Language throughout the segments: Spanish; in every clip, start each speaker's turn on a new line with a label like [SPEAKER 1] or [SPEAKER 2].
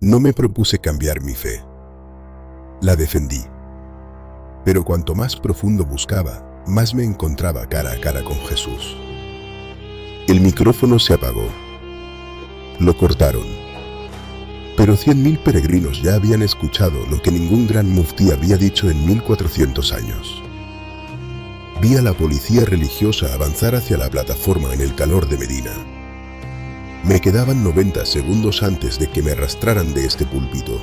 [SPEAKER 1] No me propuse cambiar mi fe. La defendí. Pero cuanto más profundo buscaba, más me encontraba cara a cara con Jesús. El micrófono se apagó. Lo cortaron. Pero 100.000 peregrinos ya habían escuchado lo que ningún gran muftí había dicho en 1400 años. Vi a la policía religiosa avanzar hacia la plataforma en el calor de Medina. Me quedaban 90 segundos antes de que me arrastraran de este púlpito.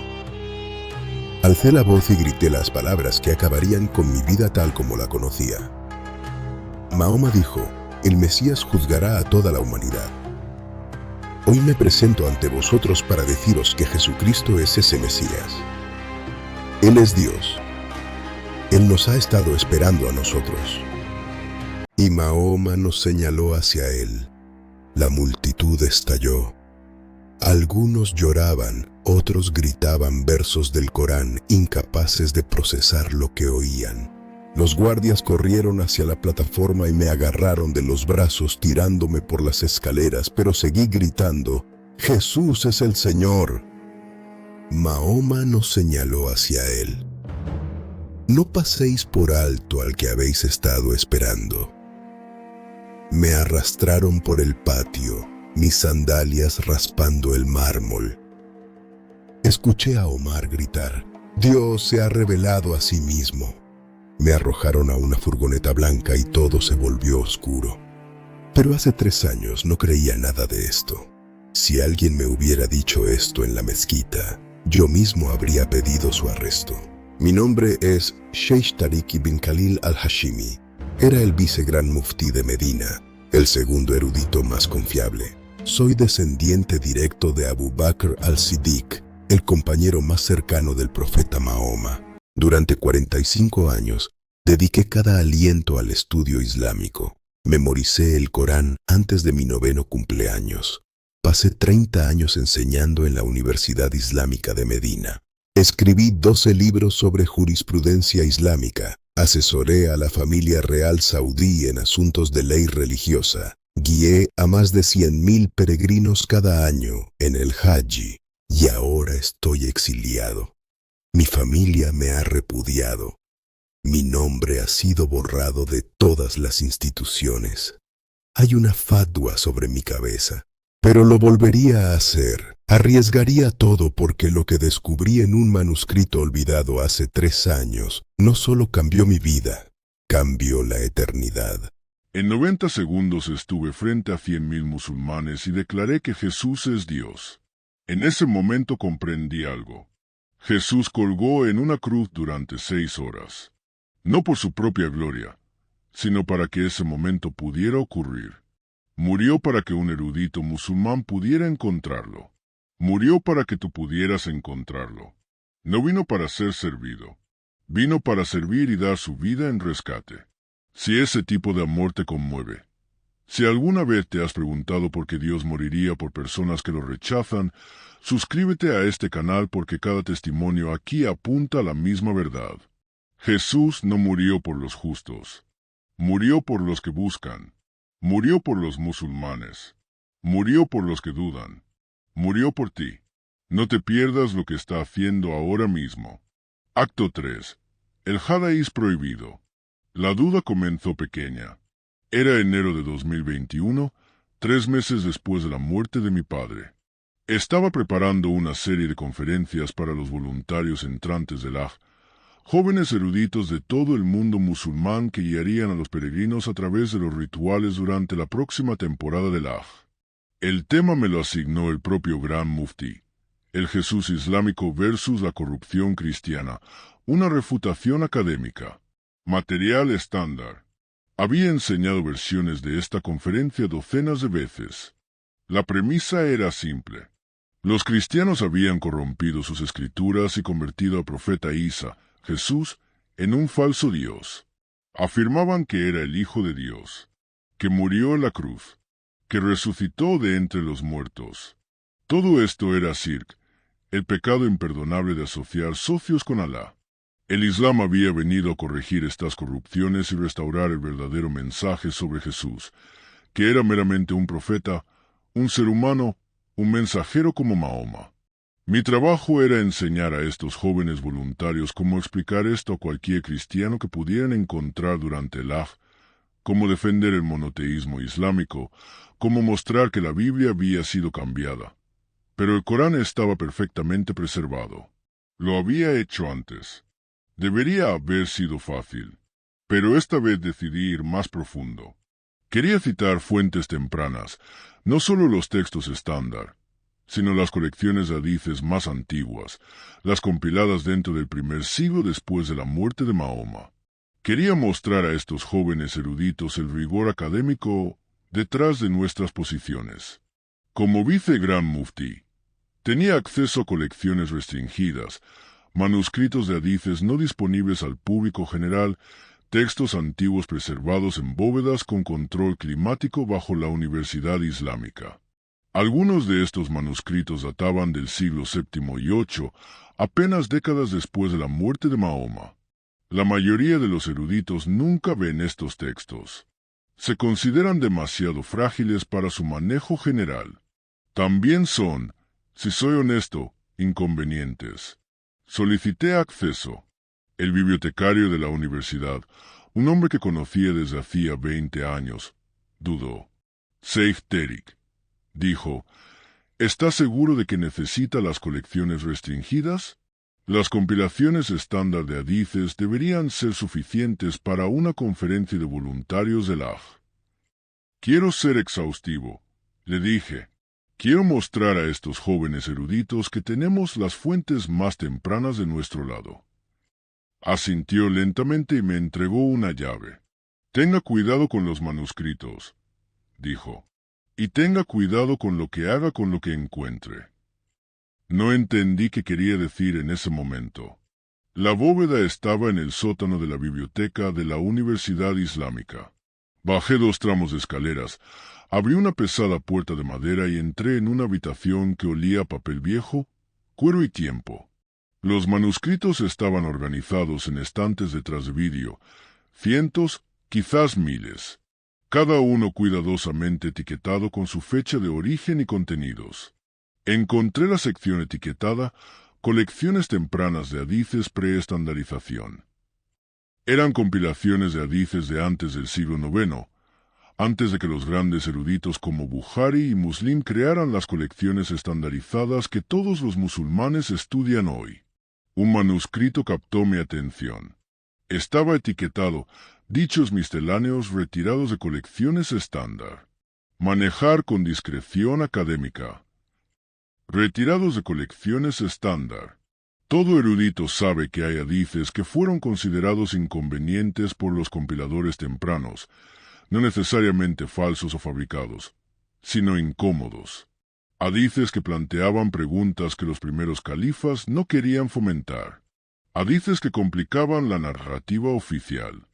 [SPEAKER 1] Alcé la voz y grité las palabras que acabarían con mi vida tal como la conocía. Mahoma dijo: el Mesías juzgará a toda la humanidad. Hoy me presento ante vosotros para deciros que Jesucristo es ese Mesías. Él es Dios. Él nos ha estado esperando a nosotros. Y Mahoma nos señaló hacia él. La multitud estalló. Algunos lloraban, otros gritaban versos del Corán, incapaces de procesar lo que oían. Los guardias corrieron hacia la plataforma y me agarraron de los brazos tirándome por las escaleras, pero seguí gritando: ¡Jesús es el Señor! Mahoma nos señaló hacia él. No paséis por alto al que habéis estado esperando. Me arrastraron por el patio, mis sandalias raspando el mármol. Escuché a Omar gritar: Dios se ha revelado a sí mismo. Me arrojaron a una furgoneta blanca y todo se volvió oscuro. Pero hace 3 años no creía nada de esto. Si alguien me hubiera dicho esto en la mezquita, yo mismo habría pedido su arresto. Mi nombre es Sheikh Tariq ibn Khalil al-Hashimi. Era el vicegran muftí de Medina, el segundo erudito más confiable. Soy descendiente directo de Abu Bakr al-Siddiq, el compañero más cercano del profeta Mahoma. Durante 45 años, dediqué cada aliento al estudio islámico. Memoricé el Corán antes de mi 9º cumpleaños. Pasé 30 años enseñando en la Universidad Islámica de Medina. Escribí 12 libros sobre jurisprudencia islámica. Asesoré a la familia real saudí en asuntos de ley religiosa. Guié a más de 100.000 peregrinos cada año en el Hajj. Y ahora estoy exiliado. Mi familia me ha repudiado. Mi nombre ha sido borrado de todas las instituciones. Hay una fatwa sobre mi cabeza, pero lo volvería a hacer. Arriesgaría todo porque lo que descubrí en un manuscrito olvidado hace 3 años no solo cambió mi vida, cambió la eternidad.
[SPEAKER 2] En 90 segundos estuve frente a 100.000 musulmanes y declaré que Jesús es Dios. En ese momento comprendí algo. Jesús colgó en una cruz durante 6 horas. No por su propia gloria, sino para que ese momento pudiera ocurrir. Murió para que un erudito musulmán pudiera encontrarlo. Murió para que tú pudieras encontrarlo. No vino para ser servido. Vino para servir y dar su vida en rescate. Si ese tipo de amor te conmueve, si alguna vez te has preguntado por qué Dios moriría por personas que lo rechazan, suscríbete a este canal porque cada testimonio aquí apunta a la misma verdad. Jesús no murió por los justos. Murió por los que buscan. Murió por los musulmanes. Murió por los que dudan. Murió por ti. No te pierdas lo que está haciendo ahora mismo. Acto 3. El Jadaís prohibido. La duda comenzó pequeña. Era enero de 2021, 3 meses después de la muerte de mi padre. Estaba preparando una serie de conferencias para los voluntarios entrantes del Hajj, jóvenes eruditos de todo el mundo musulmán que guiarían a los peregrinos a través de los rituales durante la próxima temporada del Hajj. El tema me lo asignó el propio Gran Muftí, el Jesús islámico versus la corrupción cristiana, una refutación académica. Material estándar. Había enseñado versiones de esta conferencia docenas de veces. La premisa era simple. Los cristianos habían corrompido sus escrituras y convertido al profeta Isa, Jesús, en un falso Dios. Afirmaban que era el Hijo de Dios, que murió en la cruz, que resucitó de entre los muertos. Todo esto era shirk, el pecado imperdonable de asociar socios con Alá. El Islam había venido a corregir estas corrupciones y restaurar el verdadero mensaje sobre Jesús, que era meramente un profeta, un ser humano, un mensajero como Mahoma. Mi trabajo era enseñar a estos jóvenes voluntarios cómo explicar esto a cualquier cristiano que pudieran encontrar durante el Hajj, cómo defender el monoteísmo islámico, cómo mostrar que la Biblia había sido cambiada. Pero el Corán estaba perfectamente preservado. Lo había hecho antes. Debería haber sido fácil. Pero esta vez decidí ir más profundo. Quería citar fuentes tempranas, no solo los textos estándar, sino las colecciones de hadices más antiguas, las compiladas dentro del primer siglo después de la muerte de Mahoma. Quería mostrar a estos jóvenes eruditos el rigor académico detrás de nuestras posiciones. Como vice-gran muftí, tenía acceso a colecciones restringidas, manuscritos de hadices no disponibles al público general, textos antiguos preservados en bóvedas con control climático bajo la Universidad Islámica. Algunos de estos manuscritos databan del siglo VII y VIII, apenas décadas después de la muerte de Mahoma. La mayoría de los eruditos nunca ven estos textos. Se consideran demasiado frágiles para su manejo general. También son, si soy honesto, inconvenientes. Solicité acceso. El bibliotecario de la universidad, un hombre que conocía desde hacía 20 años, dudó. Sheikh Terik dijo, ¿está seguro de que necesita las colecciones restringidas? Las compilaciones estándar de hadices deberían ser suficientes para una conferencia de voluntarios del Hajj. Quiero ser exhaustivo, le dije. Quiero mostrar a estos jóvenes eruditos que tenemos las fuentes más tempranas de nuestro lado. Asintió lentamente y me entregó una llave. Tenga cuidado con los manuscritos, dijo, y tenga cuidado con lo que haga con lo que encuentre. No entendí qué quería decir en ese momento. La bóveda estaba en el sótano de la biblioteca de la Universidad Islámica. Bajé 2 tramos de escaleras, abrí una pesada puerta de madera y entré en una habitación que olía a papel viejo, cuero y tiempo. Los manuscritos estaban organizados en estantes detrás de vidrio, cientos, quizás miles, cada uno cuidadosamente etiquetado con su fecha de origen y contenidos. Encontré la sección etiquetada Colecciones tempranas de hadices preestandarización. Eran compilaciones de hadices de antes del siglo IX, antes de que los grandes eruditos como Bukhari y Muslim crearan las colecciones estandarizadas que todos los musulmanes estudian hoy. Un manuscrito captó mi atención. Estaba etiquetado Dichos misceláneos retirados de colecciones estándar. Manejar con discreción académica. Retirados de colecciones estándar. Todo erudito sabe que hay hadices que fueron considerados inconvenientes por los compiladores tempranos, no necesariamente falsos o fabricados, sino incómodos. Hadices que planteaban preguntas que los primeros califas no querían fomentar. Hadices que complicaban la narrativa oficial.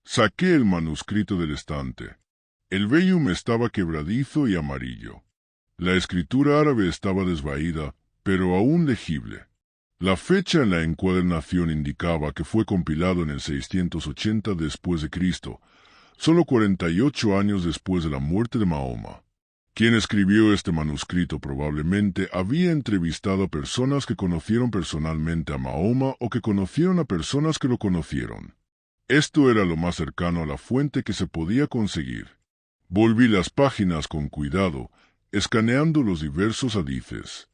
[SPEAKER 2] Saqué el manuscrito del estante. El vellum estaba quebradizo y amarillo. La escritura árabe estaba desvaída, pero aún legible. La fecha en la encuadernación indicaba que fue compilado en el 680 después de Cristo, solo 48 años después de la muerte de Mahoma. Quien escribió este manuscrito probablemente había entrevistado a personas que conocieron personalmente a Mahoma o que conocieron a personas que lo conocieron. Esto era lo más cercano a la fuente que se podía conseguir. Volví las páginas con cuidado, escaneando los diversos hadices.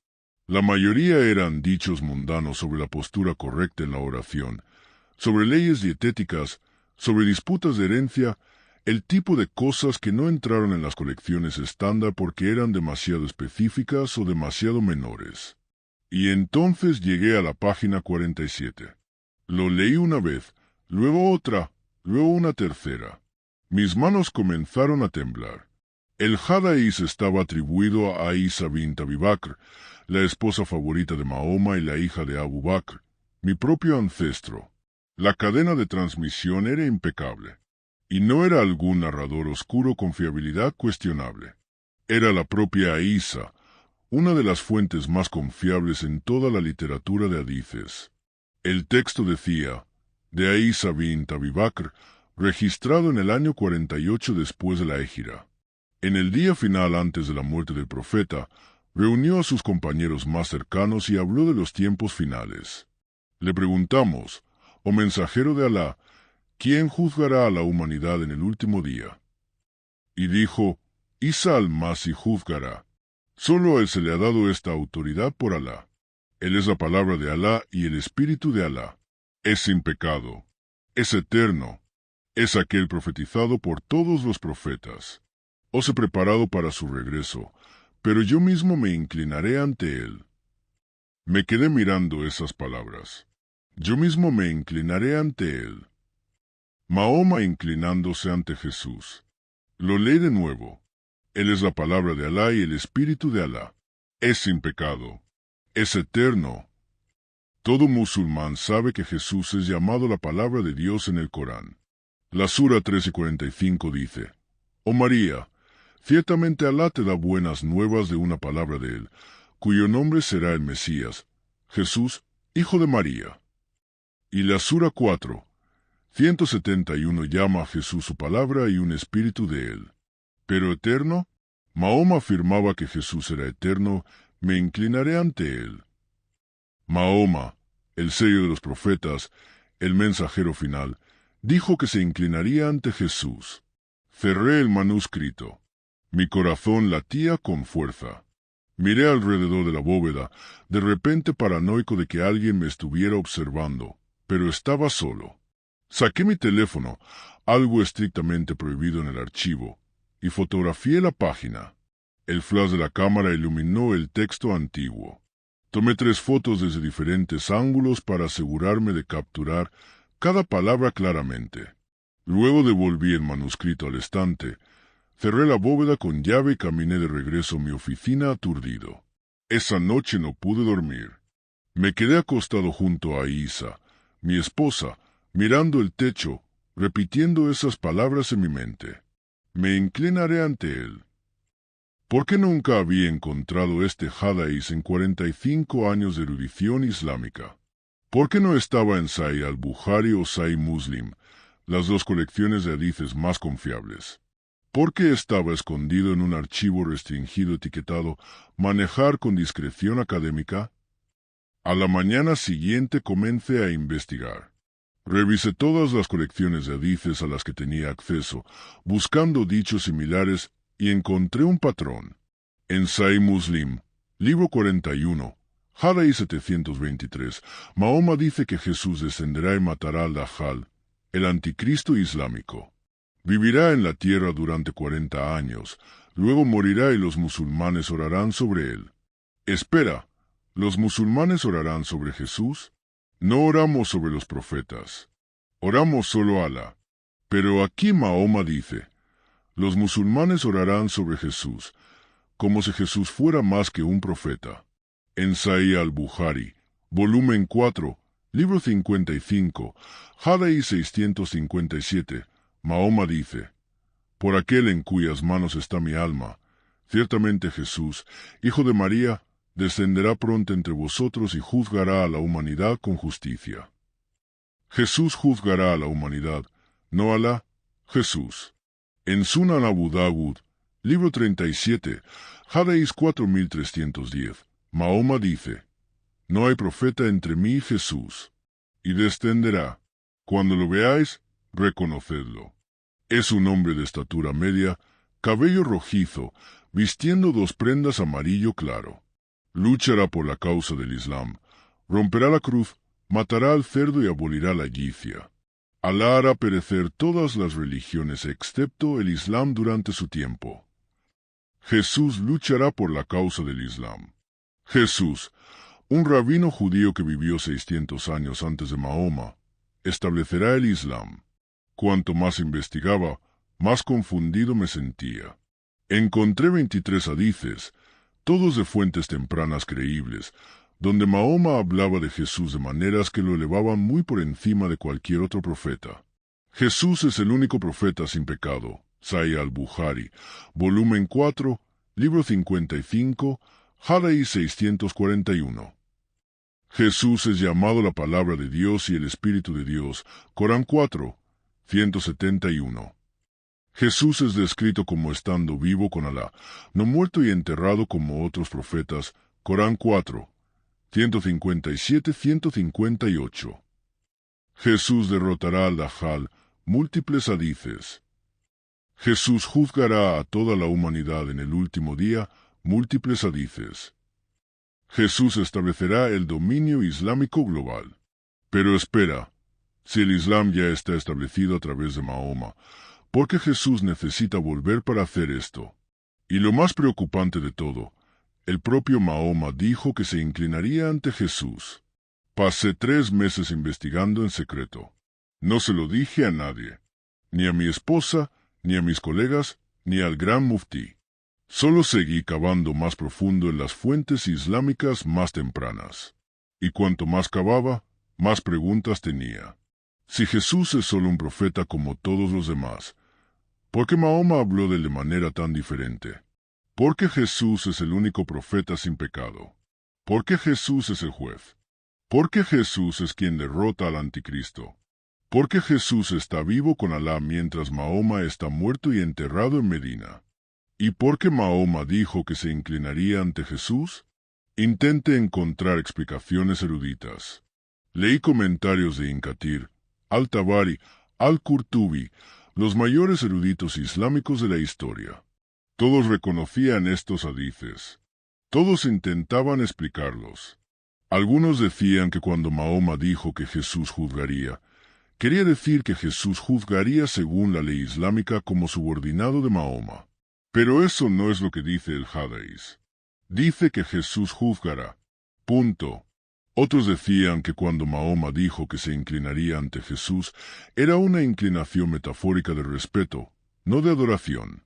[SPEAKER 2] La mayoría eran dichos mundanos sobre la postura correcta en la oración, sobre leyes dietéticas, sobre disputas de herencia, el tipo de cosas que no entraron en las colecciones estándar porque eran demasiado específicas o demasiado menores. Y entonces llegué a la página 47. Lo leí una vez, luego otra, luego una tercera. Mis manos comenzaron a temblar. El Hadís estaba atribuido a Aisha bint Abi Bakr, la esposa favorita de Mahoma y la hija de Abu Bakr, mi propio ancestro. La cadena de transmisión era impecable. Y no era algún narrador oscuro con fiabilidad cuestionable. Era la propia Aisha, una de las fuentes más confiables en toda la literatura de hadices. El texto decía, de Aisha bint Abi Bakr, registrado en el año 48 después de la Égira. En el día final antes de la muerte del profeta, Reunió a sus compañeros más cercanos y habló de los tiempos finales. Le preguntamos, oh mensajero de Alá, ¿quién juzgará a la humanidad en el último día? Y dijo, Isa al-Masih juzgará. Solo a él se le ha dado esta autoridad por Alá. Él es la palabra de Alá y el espíritu de Alá. Es sin pecado. Es eterno. Es aquel profetizado por todos los profetas. Os he preparado para su regreso, pero yo mismo me inclinaré ante él. Me quedé mirando esas palabras. Yo mismo me inclinaré ante él. Mahoma inclinándose ante Jesús. Lo leí de nuevo. Él es la palabra de Alá y el espíritu de Alá. Es sin pecado. Es eterno. Todo musulmán sabe que Jesús es llamado la palabra de Dios en el Corán. La Sura 13:45 dice, Oh María, ciertamente Alá te da buenas nuevas de una palabra de él, cuyo nombre será el Mesías, Jesús, hijo de María. Y la Sura 4:171 llama a Jesús su palabra y un espíritu de él. Pero eterno, Mahoma afirmaba que Jesús era eterno, me inclinaré ante él. Mahoma, el sello de los profetas, el mensajero final, dijo que se inclinaría ante Jesús. Cerré el manuscrito. Mi corazón latía con fuerza. Miré alrededor de la bóveda, de repente paranoico de que alguien me estuviera observando, pero estaba solo. Saqué mi teléfono, algo estrictamente prohibido en el archivo, y fotografié la página. El flash de la cámara iluminó el texto antiguo. Tomé 3 fotos desde diferentes ángulos para asegurarme de capturar cada palabra claramente. Luego devolví el manuscrito al estante, cerré la bóveda con llave y caminé de regreso a mi oficina aturdido. Esa noche no pude dormir. Me quedé acostado junto a Isa, mi esposa, mirando el techo, repitiendo esas palabras en mi mente. Me inclinaré ante él. ¿Por qué nunca había encontrado este hadís en 45 años de erudición islámica? ¿Por qué no estaba en Sahih al-Bukhari o Sahih Muslim, las 2 colecciones de hadices más confiables? ¿Por qué estaba escondido en un archivo restringido etiquetado «Manejar con discreción académica»? A la mañana siguiente comencé a investigar. Revisé todas las colecciones de hadices a las que tenía acceso, buscando dichos similares, y encontré un patrón. En Sahih Muslim, libro 41, hadís 723, Mahoma dice que Jesús descenderá y matará al Dajjal, el anticristo islámico. Vivirá en la tierra durante 40 años, luego morirá y los musulmanes orarán sobre él. Espera, ¿los musulmanes orarán sobre Jesús? No oramos sobre los profetas. Oramos solo a Alá. Pero aquí Mahoma dice, los musulmanes orarán sobre Jesús, como si Jesús fuera más que un profeta. En Sahih al-Bukhari, volumen 4, libro 55, hadís 657, Mahoma dice, por aquel en cuyas manos está mi alma, ciertamente Jesús, hijo de María, descenderá pronto entre vosotros y juzgará a la humanidad con justicia. Jesús juzgará a la humanidad, no Alá, Jesús. En Sunan Abu Dawud, libro 37, hadís 4310, Mahoma dice, no hay profeta entre mí y Jesús, y descenderá. Cuando lo veáis, reconocedlo. Es un hombre de estatura media, cabello rojizo, vistiendo 2 prendas amarillo claro. Luchará por la causa del Islam, romperá la cruz, matará al cerdo y abolirá la yizia. Alá hará perecer todas las religiones excepto el Islam durante su tiempo. Jesús luchará por la causa del Islam. Jesús, un rabino judío que vivió 600 años antes de Mahoma, establecerá el Islam. Cuanto más investigaba, más confundido me sentía. Encontré 23 hadices, todos de fuentes tempranas creíbles, donde Mahoma hablaba de Jesús de maneras que lo elevaban muy por encima de cualquier otro profeta. Jesús es el único profeta sin pecado. Sahih al-Bukhari, volumen 4, libro 55, hadís 641. Jesús es llamado la palabra de Dios y el Espíritu de Dios. Corán 4, 171. Jesús es descrito como estando vivo con Alá, no muerto y enterrado como otros profetas. Corán 4, 157-158. Jesús derrotará al Dajjal, múltiples hadices. Jesús juzgará a toda la humanidad en el último día, múltiples hadices. Jesús establecerá el dominio islámico global. Pero espera, si el Islam ya está establecido a través de Mahoma, ¿por qué Jesús necesita volver para hacer esto? Y lo más preocupante de todo, el propio Mahoma dijo que se inclinaría ante Jesús. Pasé 3 meses investigando en secreto. No se lo dije a nadie, ni a mi esposa, ni a mis colegas, ni al gran muftí. Solo seguí cavando más profundo en las fuentes islámicas más tempranas. Y cuanto más cavaba, más preguntas tenía. Si Jesús es solo un profeta como todos los demás, ¿por qué Mahoma habló de él de manera tan diferente? ¿Por qué Jesús es el único profeta sin pecado? ¿Por qué Jesús es el juez? ¿Por qué Jesús es quien derrota al anticristo? ¿Por qué Jesús está vivo con Alá mientras Mahoma está muerto y enterrado en Medina? ¿Y por qué Mahoma dijo que se inclinaría ante Jesús? Intente encontrar explicaciones eruditas. Leí comentarios de Ibn Kathir, Al-Tabari, Al-Qurtubi, los mayores eruditos islámicos de la historia. Todos reconocían estos hadices. Todos intentaban explicarlos. Algunos decían que cuando Mahoma dijo que Jesús juzgaría, quería decir que Jesús juzgaría según la ley islámica como subordinado de Mahoma. Pero eso no es lo que dice el Hadís. Dice que Jesús juzgará. Punto. Otros decían que cuando Mahoma dijo que se inclinaría ante Jesús, era una inclinación metafórica de respeto, no de adoración.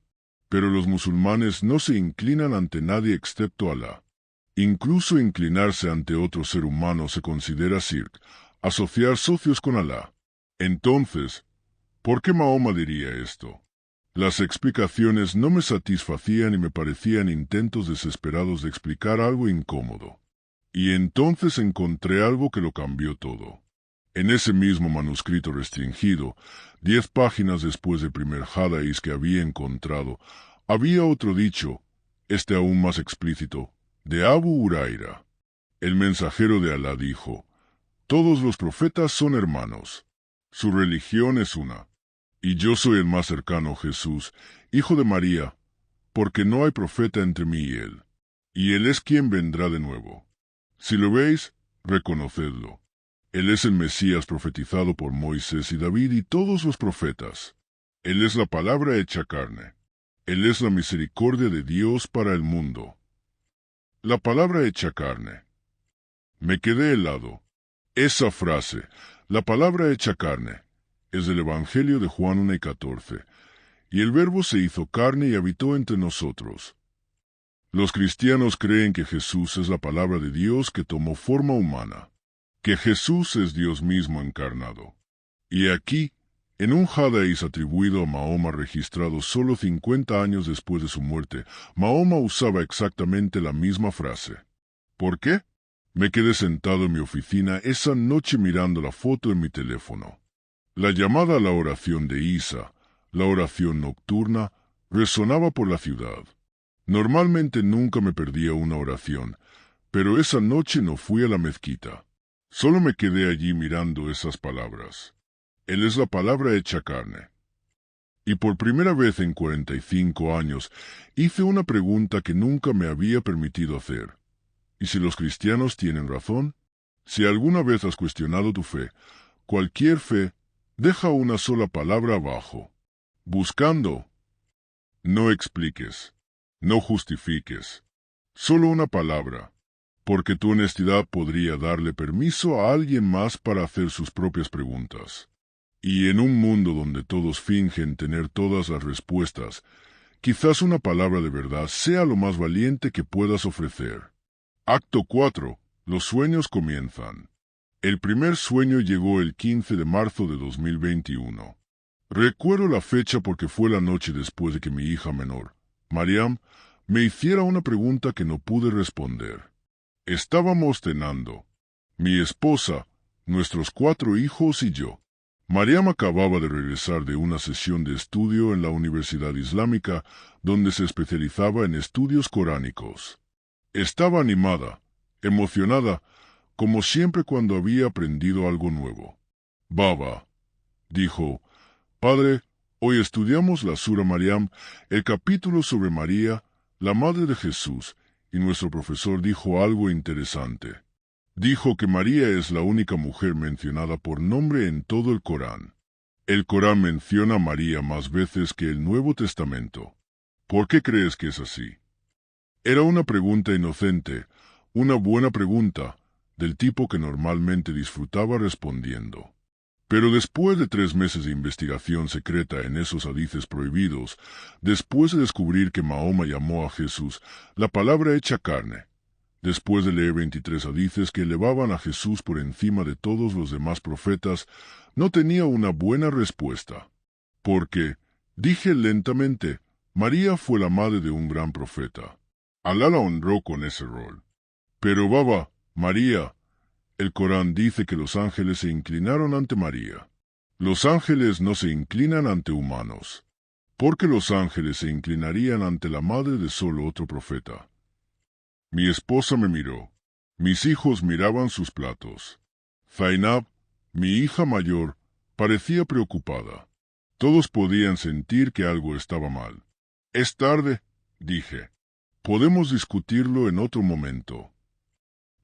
[SPEAKER 2] Pero los musulmanes no se inclinan ante nadie excepto Alá. Incluso inclinarse ante otro ser humano se considera shirk, asociar socios con Alá. Entonces, ¿por qué Mahoma diría esto? Las explicaciones no me satisfacían y me parecían intentos desesperados de explicar algo incómodo. Y entonces encontré algo que lo cambió todo. En ese mismo manuscrito restringido, 10 páginas después del primer Hadís que había encontrado, había otro dicho, este aún más explícito, de Abu Huraira. El mensajero de Alá dijo, todos los profetas son hermanos. Su religión es una. Y yo soy el más cercano, Jesús, hijo de María, porque no hay profeta entre mí y él. Y él es quien vendrá de nuevo. Si lo veis, reconocedlo. Él es el Mesías profetizado por Moisés y David y todos los profetas. Él es la palabra hecha carne. Él es la misericordia de Dios para el mundo. La palabra hecha carne. Me quedé helado. Esa frase, la palabra hecha carne, es del Evangelio de Juan 1:14, y el Verbo se hizo carne y habitó entre nosotros. Los cristianos creen que Jesús es la palabra de Dios que tomó forma humana, que Jesús es Dios mismo encarnado. Y aquí, en un Hadís atribuido a Mahoma registrado solo 50 años después de su muerte, Mahoma usaba exactamente la misma frase. ¿Por qué? Me quedé sentado en mi oficina esa noche mirando la foto en mi teléfono. La llamada a la oración de Isa, la oración nocturna, resonaba por la ciudad. Normalmente nunca me perdía una oración, pero esa noche no fui a la mezquita. Solo me quedé allí mirando esas palabras. Él es la palabra hecha carne. Y por primera vez en 45 años hice una pregunta que nunca me había permitido hacer. ¿Y si los cristianos tienen razón? Si alguna vez has cuestionado tu fe, cualquier fe, deja una sola palabra abajo. Buscando. No expliques. No justifiques. Solo una palabra. Porque tu honestidad podría darle permiso a alguien más para hacer sus propias preguntas. Y en un mundo donde todos fingen tener todas las respuestas, quizás una palabra de verdad sea lo más valiente que puedas ofrecer. Acto 4. Los sueños comienzan. El primer sueño llegó el 15 de marzo de 2021. Recuerdo la fecha porque fue la noche después de que mi hija menor, Mariam, me hiciera una pregunta que no pude responder. Estábamos cenando. Mi esposa, nuestros 4 hijos y yo. Mariam acababa de regresar de una sesión de estudio en la Universidad Islámica, donde se especializaba en estudios coránicos. Estaba animada, emocionada, como siempre cuando había aprendido algo nuevo. Baba, dijo, Padre, hoy estudiamos la Sura Mariam, el capítulo sobre María, la madre de Jesús, y nuestro profesor dijo algo interesante. Dijo que María es la única mujer mencionada por nombre en todo el Corán. El Corán menciona a María más veces que el Nuevo Testamento. ¿Por qué crees que es así? Era una pregunta inocente, una buena pregunta, del tipo que normalmente disfrutaba respondiendo. Pero después de 3 meses de investigación secreta en esos hadices prohibidos, después de descubrir que Mahoma llamó a Jesús la palabra hecha carne, después de leer 23 hadices que elevaban a Jesús por encima de todos los demás profetas, no tenía una buena respuesta. Porque, dije lentamente, María fue la madre de un gran profeta. Alá la honró con ese rol. Pero Baba, María, el Corán dice que los ángeles se inclinaron ante María. Los ángeles no se inclinan ante humanos. Porque los ángeles se inclinarían ante la madre de solo otro profeta. Mi esposa me miró. Mis hijos miraban sus platos. Zainab, mi hija mayor, parecía preocupada. Todos podían sentir que algo estaba mal. Es tarde, dije. Podemos discutirlo en otro momento.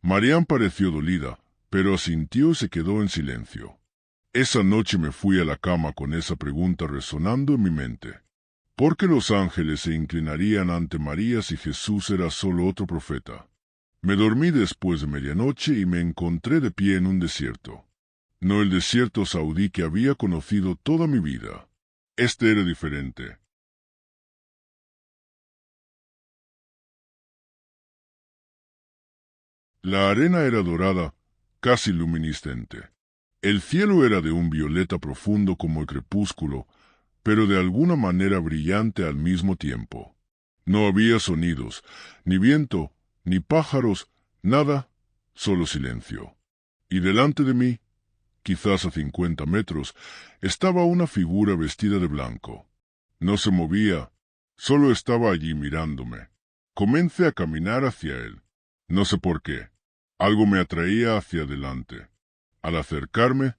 [SPEAKER 2] Mariam pareció dolida, pero asintió y se quedó en silencio. Esa noche me fui a la cama con esa pregunta resonando en mi mente. ¿Por qué los ángeles se inclinarían ante María si Jesús era solo otro profeta? Me dormí después de medianoche y me encontré de pie en un desierto. No el desierto saudí que había conocido toda mi vida. Este era diferente. La arena era dorada, casi luminiscente. El cielo era de un violeta profundo como el crepúsculo, pero de alguna manera brillante al mismo tiempo. No había sonidos, ni viento, ni pájaros, nada, solo silencio. Y delante de mí, quizás a 50 metros, estaba una figura vestida de blanco. No se movía, solo estaba allí mirándome. Comencé a caminar hacia él. No sé por qué. Algo me atraía hacia adelante. Al acercarme,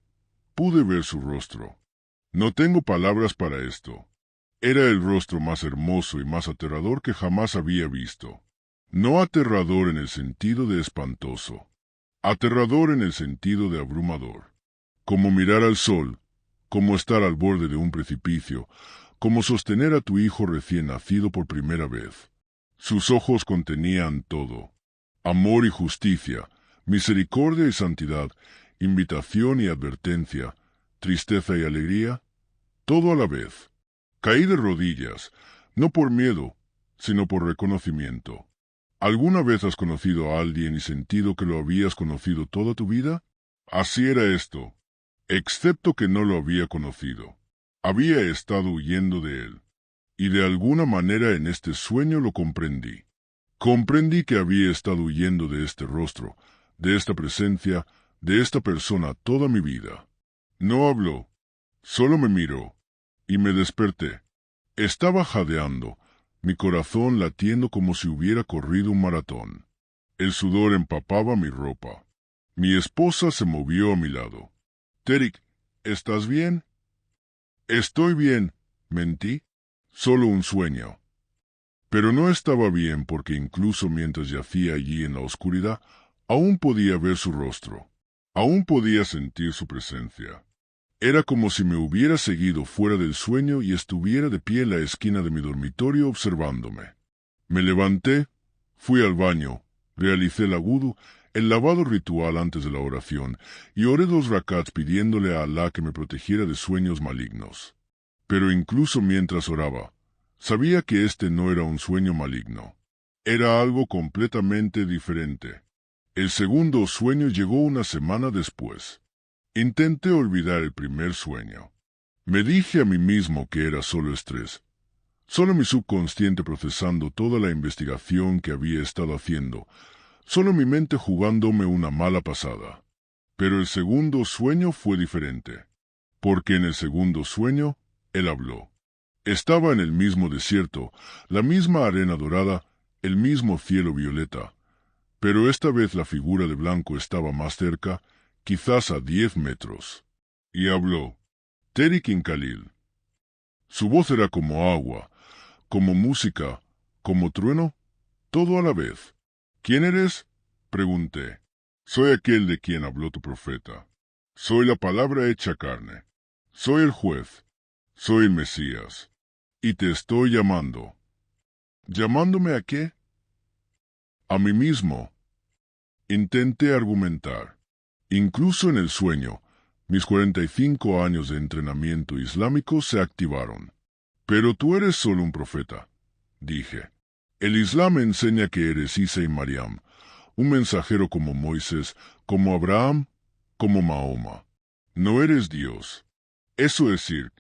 [SPEAKER 2] pude ver su rostro. No tengo palabras para esto. Era el rostro más hermoso y más aterrador que jamás había visto. No aterrador en el sentido de espantoso. Aterrador en el sentido de abrumador. Como mirar al sol, como estar al borde de un precipicio, como sostener a tu hijo recién nacido por primera vez. Sus ojos contenían todo. Amor y justicia, misericordia y santidad, invitación y advertencia, tristeza y alegría, todo a la vez. Caí de rodillas, no por miedo, sino por reconocimiento. ¿Alguna vez has conocido a alguien y sentido que lo habías conocido toda tu vida? Así era esto, excepto que no lo había conocido. Había estado huyendo de él, y de alguna manera en este sueño lo comprendí. Comprendí que había estado huyendo de este rostro, de esta presencia, de esta persona toda mi vida. No habló, solo me miró, y me desperté. Estaba jadeando, mi corazón latiendo como si hubiera corrido un maratón. El sudor empapaba mi ropa. Mi esposa se movió a mi lado. «Terik, ¿estás bien?» «Estoy bien», mentí. «Solo un sueño». Pero no estaba bien porque incluso mientras yacía allí en la oscuridad, aún podía ver su rostro. Aún podía sentir su presencia. Era como si me hubiera seguido fuera del sueño y estuviera de pie en la esquina de mi dormitorio observándome. Me levanté, fui al baño, realicé el wudu, el lavado ritual antes de la oración, y oré 2 rakats pidiéndole a Alá que me protegiera de sueños malignos. Pero incluso mientras oraba, sabía que este no era un sueño maligno. Era algo completamente diferente. El segundo sueño llegó una semana después. Intenté olvidar el primer sueño. Me dije a mí mismo que era solo estrés. Solo mi subconsciente procesando toda la investigación que había estado haciendo. Solo mi mente jugándome una mala pasada. Pero el segundo sueño fue diferente. porque en el segundo sueño él habló. Estaba en el mismo desierto, la misma arena dorada, el mismo cielo violeta, pero esta vez la figura de blanco estaba más cerca, quizás a 10 metros. Y habló, Terikin Khalil. Su voz era como agua, como música, como trueno, todo a la vez. ¿Quién eres? Pregunté. Soy aquel de quien habló tu profeta. Soy la palabra hecha carne. Soy el juez. Soy el Mesías. Y te estoy llamando. ¿Llamándome a qué? A mí mismo. Intenté argumentar. Incluso en el sueño, mis 45 años de entrenamiento islámico se activaron. Pero tú eres solo un profeta, dije. El Islam enseña que eres Isa y Mariam, un mensajero como Moisés, como Abraham, como Mahoma. No eres Dios. Eso es shirk,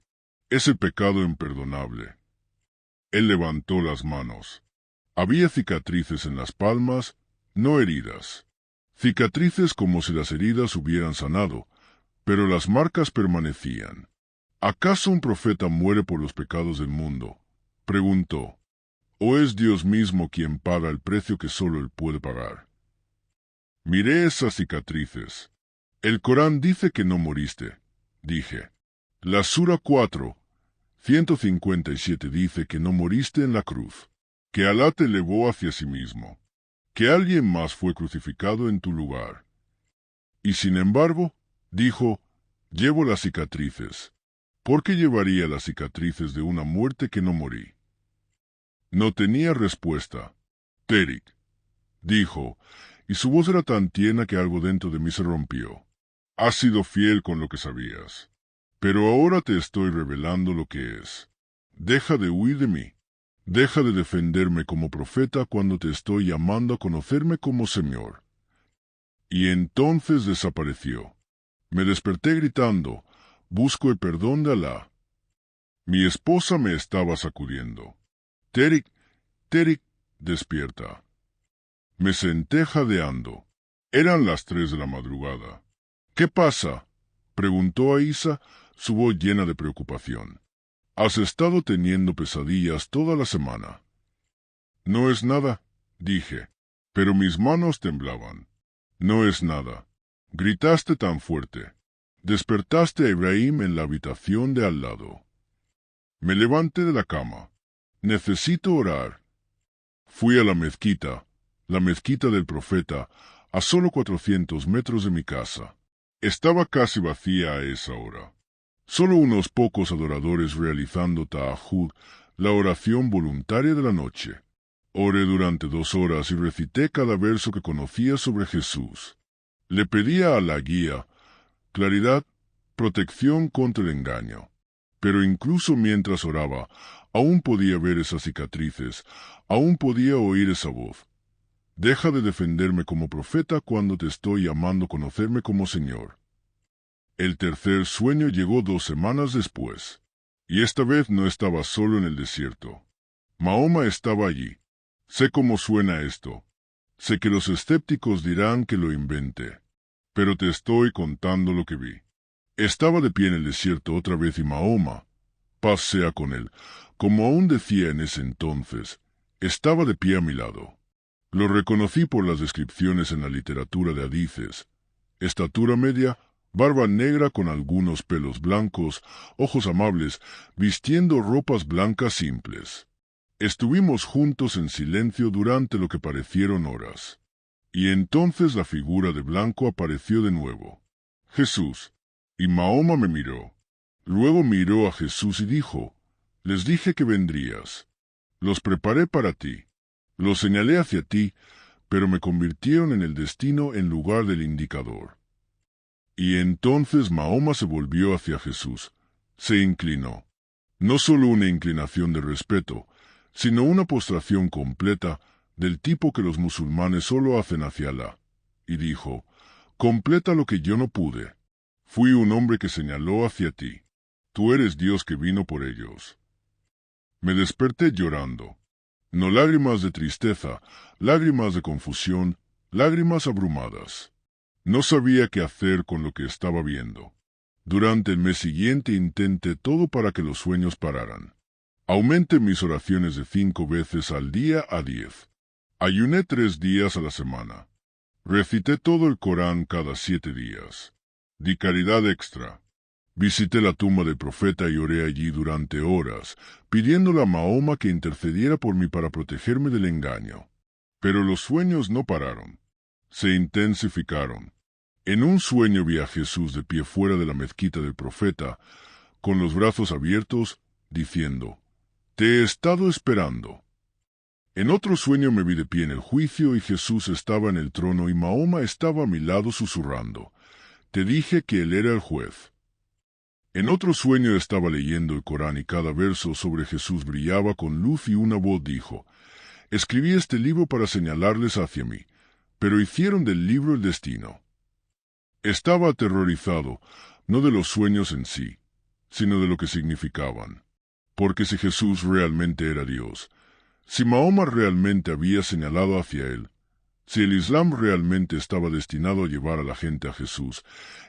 [SPEAKER 2] es el pecado imperdonable. Él levantó las manos. Había cicatrices en las palmas, no heridas. Cicatrices como si las heridas hubieran sanado, pero las marcas permanecían. ¿Acaso un profeta muere por los pecados del mundo? Preguntó. ¿O es Dios mismo quien paga el precio que solo Él puede pagar? Miré esas cicatrices. El Corán dice que no moriste, dije. La Sura 4, 157 dice que no moriste en la cruz, que Alá te elevó hacia sí mismo, que alguien más fue crucificado en tu lugar. Y sin embargo, dijo, llevo las cicatrices. ¿Por qué llevaría las cicatrices de una muerte que no morí? No tenía respuesta. Terik, dijo, y su voz era tan tierna que algo dentro de mí se rompió. Has sido fiel con lo que sabías, pero ahora te estoy revelando lo que es. Deja de huir de mí. Deja de defenderme como profeta cuando te estoy llamando a conocerme como Señor. Y entonces desapareció. Me desperté gritando, busco el perdón de Alá. Mi esposa me estaba sacudiendo. Terik, Terik, despierta. Me senté jadeando. Eran las 3 de la madrugada. ¿Qué pasa? Preguntó a Isa, su voz llena de preocupación. Has estado teniendo pesadillas toda la semana. No es nada, dije, pero mis manos temblaban. No es nada. Gritaste tan fuerte. Despertaste a Ibrahim en la habitación de al lado. Me levanté de la cama. Necesito orar. Fui a la mezquita del profeta, a solo 400 metros de mi casa. Estaba casi vacía a esa hora. Solo unos pocos adoradores realizando ta'ahud, la oración voluntaria de la noche. Oré durante 2 horas y recité cada verso que conocía sobre Jesús. Le pedía a la guía, claridad, protección contra el engaño. Pero incluso mientras oraba, aún podía ver esas cicatrices, aún podía oír esa voz. Deja de defenderme como profeta cuando te estoy llamando a conocerme como Señor. El tercer sueño llegó 2 semanas después. Y esta vez no estaba solo en el desierto. Mahoma estaba allí. Sé cómo suena esto. Sé que los escépticos dirán que lo inventé. Pero te estoy contando lo que vi. Estaba de pie en el desierto otra vez y Mahoma, paz sea con él, como aún decía en ese entonces, estaba de pie a mi lado. Lo reconocí por las descripciones en la literatura de hadices. Estatura media, barba negra con algunos pelos blancos, ojos amables, vistiendo ropas blancas simples. Estuvimos juntos en silencio durante lo que parecieron horas. Y entonces la figura de blanco apareció de nuevo. Jesús. Y Mahoma me miró. Luego miró a Jesús y dijo, les dije que vendrías. Los preparé para ti. Los señalé hacia ti, pero me convirtieron en el destino en lugar del indicador. Y entonces Mahoma se volvió hacia Jesús. Se inclinó. No solo una inclinación de respeto, sino una postración completa del tipo que los musulmanes solo hacen hacia Alá. Y dijo, completa lo que yo no pude. Fui un hombre que señaló hacia ti. Tú eres Dios que vino por ellos. Me desperté llorando. No lágrimas de tristeza, lágrimas de confusión, lágrimas abrumadas. No sabía qué hacer con lo que estaba viendo. Durante el mes siguiente intenté todo para que los sueños pararan. Aumenté mis oraciones de 5 veces al día a 10. Ayuné 3 días a la semana. Recité todo el Corán cada 7 días. Di caridad extra. Visité la tumba del profeta y oré allí durante horas, pidiéndole a Mahoma que intercediera por mí para protegerme del engaño. Pero los sueños no pararon. Se intensificaron. En un sueño vi a Jesús de pie fuera de la mezquita del profeta, con los brazos abiertos, diciendo: «Te he estado esperando». En otro sueño me vi de pie en el juicio y Jesús estaba en el trono y Mahoma estaba a mi lado susurrando: «Te dije que él era el juez». En otro sueño estaba leyendo el Corán y cada verso sobre Jesús brillaba con luz y una voz dijo: «Escribí este libro para señalarles hacia mí, pero hicieron del libro el destino». Estaba aterrorizado, no de los sueños en sí, sino de lo que significaban. Porque si Jesús realmente era Dios, si Mahoma realmente había señalado hacia él, si el Islam realmente estaba destinado a llevar a la gente a Jesús,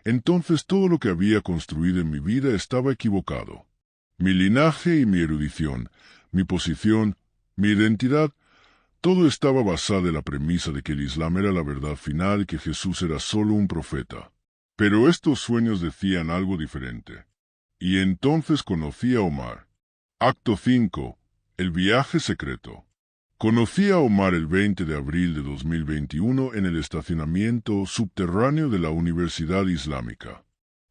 [SPEAKER 2] entonces todo lo que había construido en mi vida estaba equivocado. Mi linaje y mi erudición, mi posición, mi identidad, todo estaba basado en la premisa de que el Islam era la verdad final y que Jesús era solo un profeta. Pero estos sueños decían algo diferente. Y entonces conocí a Omar. Acto 5. El viaje secreto. Conocí a Omar el 20 de abril de 2021 en el estacionamiento subterráneo de la Universidad Islámica.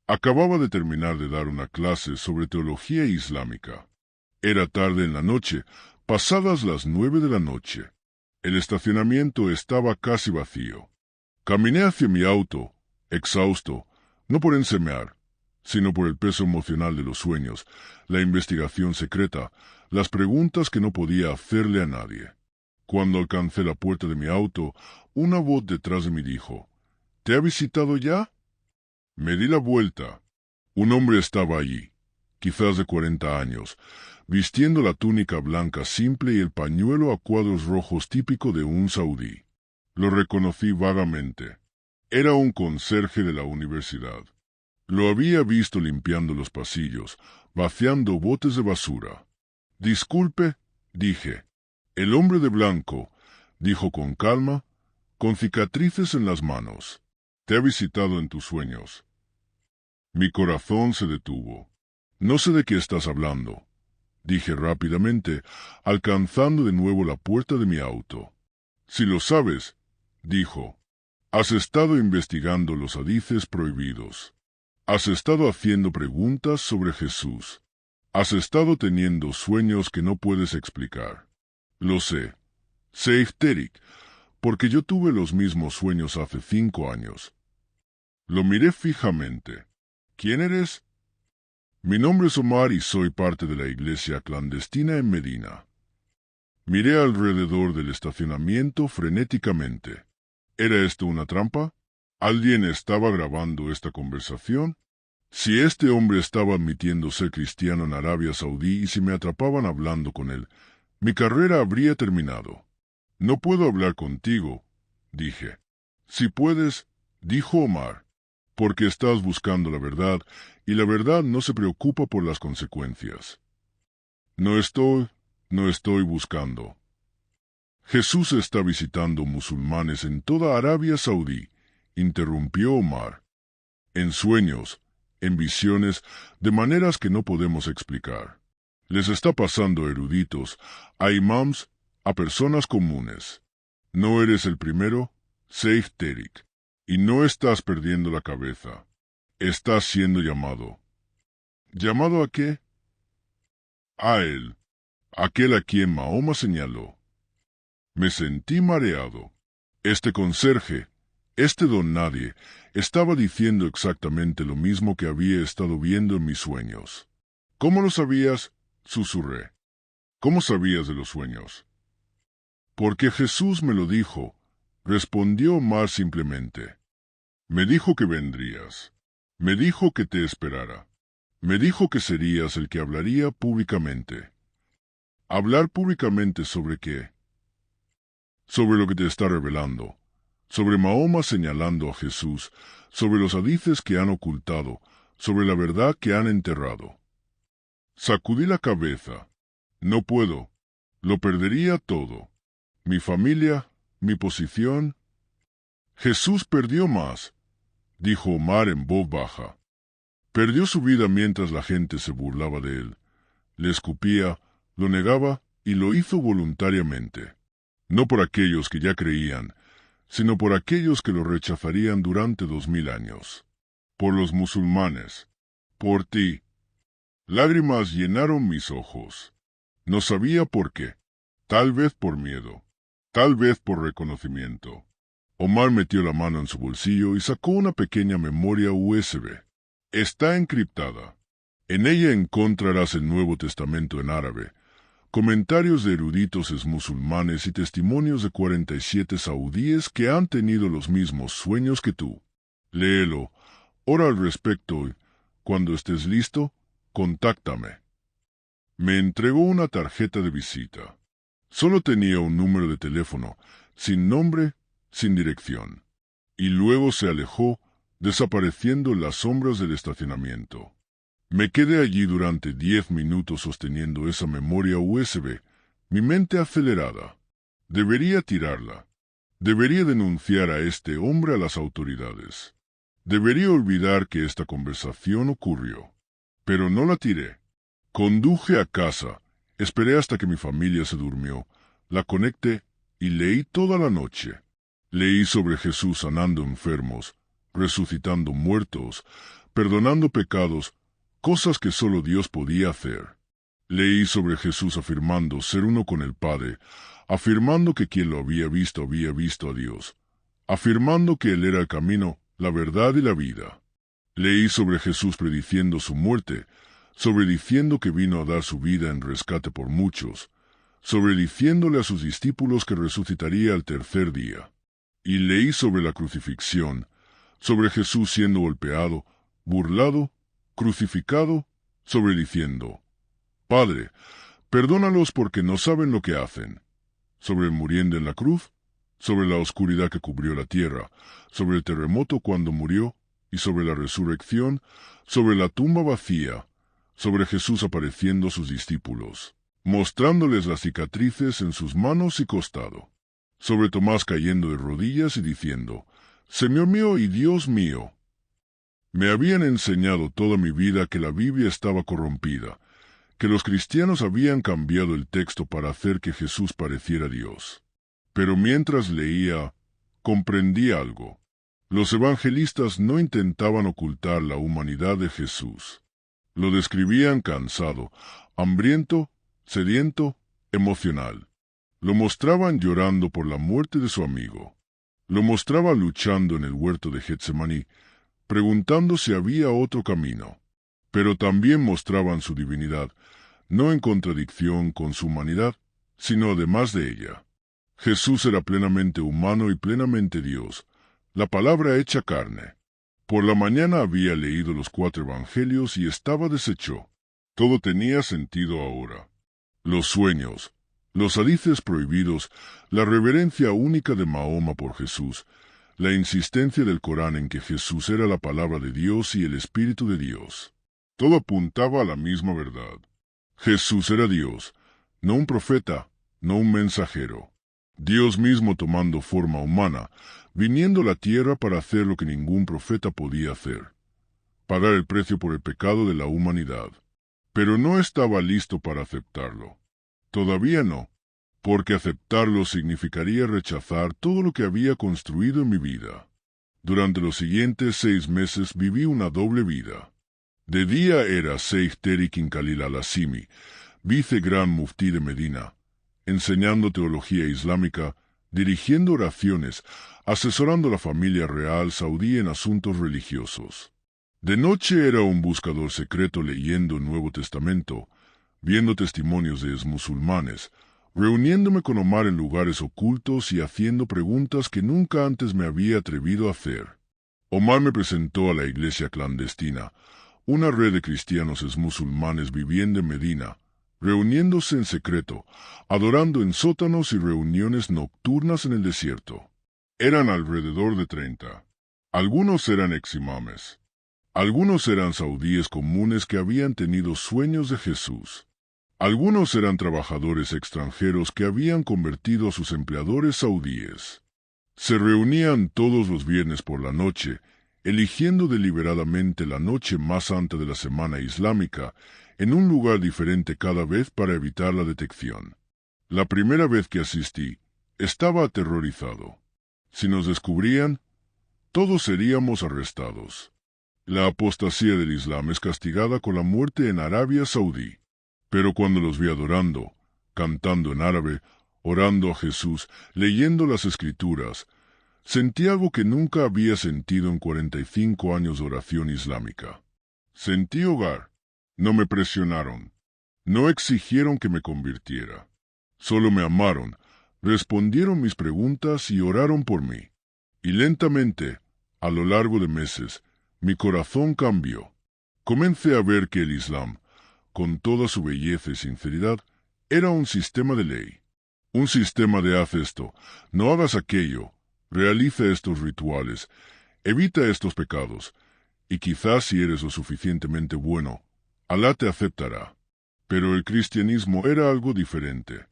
[SPEAKER 2] Acababa de terminar de dar una clase sobre teología islámica. Era tarde en la noche, pasadas las 9 de la noche. El estacionamiento estaba casi vacío. Caminé hacia mi auto, exhausto, no por ensemear, sino por el peso emocional de los sueños, la investigación secreta, las preguntas que no podía hacerle a nadie. Cuando alcancé la puerta de mi auto, una voz detrás de mí dijo: «¿Te ha visitado ya?». Me di la vuelta. Un hombre estaba allí, quizás de 40 años, vistiendo la túnica blanca simple y el pañuelo a cuadros rojos típico de un saudí. Lo reconocí vagamente. Era un conserje de la universidad. Lo había visto limpiando los pasillos, vaciando botes de basura. «Disculpe», dije. «El hombre de blanco», dijo con calma, con cicatrices en las manos. «Te ha visitado en tus sueños». Mi corazón se detuvo. «No sé de qué estás hablando», dije rápidamente, alcanzando de nuevo la puerta de mi auto. «Si lo sabes», dijo, «has estado investigando los hadices prohibidos. Has estado haciendo preguntas sobre Jesús. Has estado teniendo sueños que no puedes explicar». «Lo sé. Sé Ifterik, porque yo tuve los mismos sueños hace 5 años». Lo miré fijamente. «¿Quién eres?». «Mi nombre es Omar y soy parte de la iglesia clandestina en Medina». Miré alrededor del estacionamiento frenéticamente. ¿Era esto una trampa? ¿Alguien estaba grabando esta conversación? Si este hombre estaba admitiendo ser cristiano en Arabia Saudí y si me atrapaban hablando con él, mi carrera habría terminado. «No puedo hablar contigo», dije. «Si puedes», dijo Omar, «porque estás buscando la verdad, y la verdad no se preocupa por las consecuencias». No estoy buscando. «Jesús está visitando musulmanes en toda Arabia Saudí», interrumpió Omar. «En sueños, en visiones, de maneras que no podemos explicar. Les está pasando a eruditos, a imams, a personas comunes. No eres el primero, Seif Terik, y no estás perdiendo la cabeza. Estás siendo llamado». ¿Llamado a qué? A él, aquel a quien Mahoma señaló. Me sentí mareado. Este conserje, este don nadie, estaba diciendo exactamente lo mismo que había estado viendo en mis sueños. «¿Cómo lo sabías?», susurré. «¿Cómo sabías de los sueños?». «Porque Jesús me lo dijo», respondió Omar simplemente. «Me dijo que vendrías. Me dijo que te esperara. Me dijo que serías el que hablaría públicamente». «¿Hablar públicamente sobre qué?». «Sobre lo que te está revelando. Sobre Mahoma señalando a Jesús, sobre los hadices que han ocultado, sobre la verdad que han enterrado. Sacudí la cabeza. No puedo. Lo perdería todo. Mi familia, mi posición. Jesús perdió más, dijo Omar en voz baja. Perdió su vida mientras la gente se burlaba de él. Le escupía, lo negaba y lo hizo voluntariamente. No por aquellos que ya creían, sino por aquellos que lo rechazarían durante 2000 años. Por los musulmanes. Por ti. Lágrimas llenaron mis ojos. No sabía por qué. Tal vez por miedo. Tal vez por reconocimiento. Omar metió la mano en su bolsillo y sacó una pequeña memoria USB. Está encriptada. En ella encontrarás el Nuevo Testamento en árabe, comentarios de eruditos musulmanes y testimonios de 47 saudíes que han tenido los mismos sueños que tú. Léelo, ora al respecto y, cuando estés listo, contáctame. Me entregó una tarjeta de visita. Solo tenía un número de teléfono, sin nombre, sin dirección. Y luego se alejó, desapareciendo en las sombras del estacionamiento. Me quedé allí durante 10 minutos sosteniendo esa memoria USB, mi mente acelerada. Debería tirarla. Debería denunciar a este hombre a las autoridades. Debería olvidar que esta conversación ocurrió. Pero no la tiré. Conduje a casa, esperé hasta que mi familia se durmió, la conecté y leí toda la noche. Leí sobre Jesús sanando enfermos, resucitando muertos, perdonando pecados, cosas que solo Dios podía hacer. Leí sobre Jesús afirmando ser uno con el Padre, afirmando que quien lo había visto a Dios, afirmando que Él era el camino, la verdad y la vida. Leí sobre Jesús prediciendo su muerte, sobre diciendo que vino a dar su vida en rescate por muchos, sobre diciéndole a sus discípulos que resucitaría al tercer día. Y leí sobre la crucifixión, sobre Jesús siendo golpeado, burlado, crucificado, sobre diciendo, Padre, perdónalos porque no saben lo que hacen, sobre muriendo en la cruz, sobre la oscuridad que cubrió la tierra, sobre el terremoto cuando murió, y sobre la resurrección, sobre la tumba vacía, sobre Jesús apareciendo a sus discípulos, mostrándoles las cicatrices en sus manos y costado, sobre Tomás cayendo de rodillas y diciendo, Señor mío y Dios mío. Me habían enseñado toda mi vida que la Biblia estaba corrompida, que los cristianos habían cambiado el texto para hacer que Jesús pareciera Dios. Pero mientras leía, comprendí algo. Los evangelistas no intentaban ocultar la humanidad de Jesús. Lo describían cansado, hambriento, sediento, emocional. Lo mostraban llorando por la muerte de su amigo. Lo mostraba luchando en el huerto de Getsemaní, preguntando si había otro camino. Pero también mostraban su divinidad, no en contradicción con su humanidad, sino además de ella. Jesús era plenamente humano y plenamente Dios, la palabra hecha carne. Por la mañana había leído los 4 evangelios y estaba deshecho. Todo tenía sentido ahora. Los sueños, los hadices prohibidos, la reverencia única de Mahoma por Jesús, la insistencia del Corán en que Jesús era la palabra de Dios y el Espíritu de Dios. Todo apuntaba a la misma verdad. Jesús era Dios, no un profeta, no un mensajero. Dios mismo tomando forma humana, viniendo a la tierra para hacer lo que ningún profeta podía hacer, pagar el precio por el pecado de la humanidad. Pero no estaba listo para aceptarlo. Todavía no, porque aceptarlo significaría rechazar todo lo que había construido en mi vida. Durante los siguientes 6 meses viví una doble vida. De día era Sheikh Tariq Khalil al-Asimi, vice gran muftí de Medina, enseñando teología islámica, dirigiendo oraciones, asesorando a la familia real saudí en asuntos religiosos. De noche era un buscador secreto leyendo el Nuevo Testamento, viendo testimonios de musulmanes, reuniéndome con Omar en lugares ocultos y haciendo preguntas que nunca antes me había atrevido a hacer. Omar me presentó a la iglesia clandestina, una red de cristianos musulmanes viviendo en Medina, reuniéndose en secreto, adorando en sótanos y reuniones nocturnas en el desierto. Eran alrededor de 30. Algunos eran eximames. Algunos eran saudíes comunes que habían tenido sueños de Jesús. Algunos eran trabajadores extranjeros que habían convertido a sus empleadores saudíes. Se reunían todos los viernes por la noche, eligiendo deliberadamente la noche más santa de la semana islámica, en un lugar diferente cada vez para evitar la detección. La primera vez que asistí, estaba aterrorizado. Si nos descubrían, todos seríamos arrestados. La apostasía del Islam es castigada con la muerte en Arabia Saudí. Pero cuando los vi adorando, cantando en árabe, orando a Jesús, leyendo las Escrituras, sentí algo que nunca había sentido en 45 años de oración islámica. Sentí hogar. No me presionaron. No exigieron que me convirtiera. Solo me amaron, respondieron mis preguntas y oraron por mí. Y lentamente, a lo largo de meses, mi corazón cambió. Comencé a ver que el Islam, con toda su belleza y sinceridad, era un sistema de ley. Un sistema de haz esto, no hagas aquello, realiza estos rituales, evita estos pecados, y quizás si eres lo suficientemente bueno, Alá te aceptará. Pero el cristianismo era algo diferente.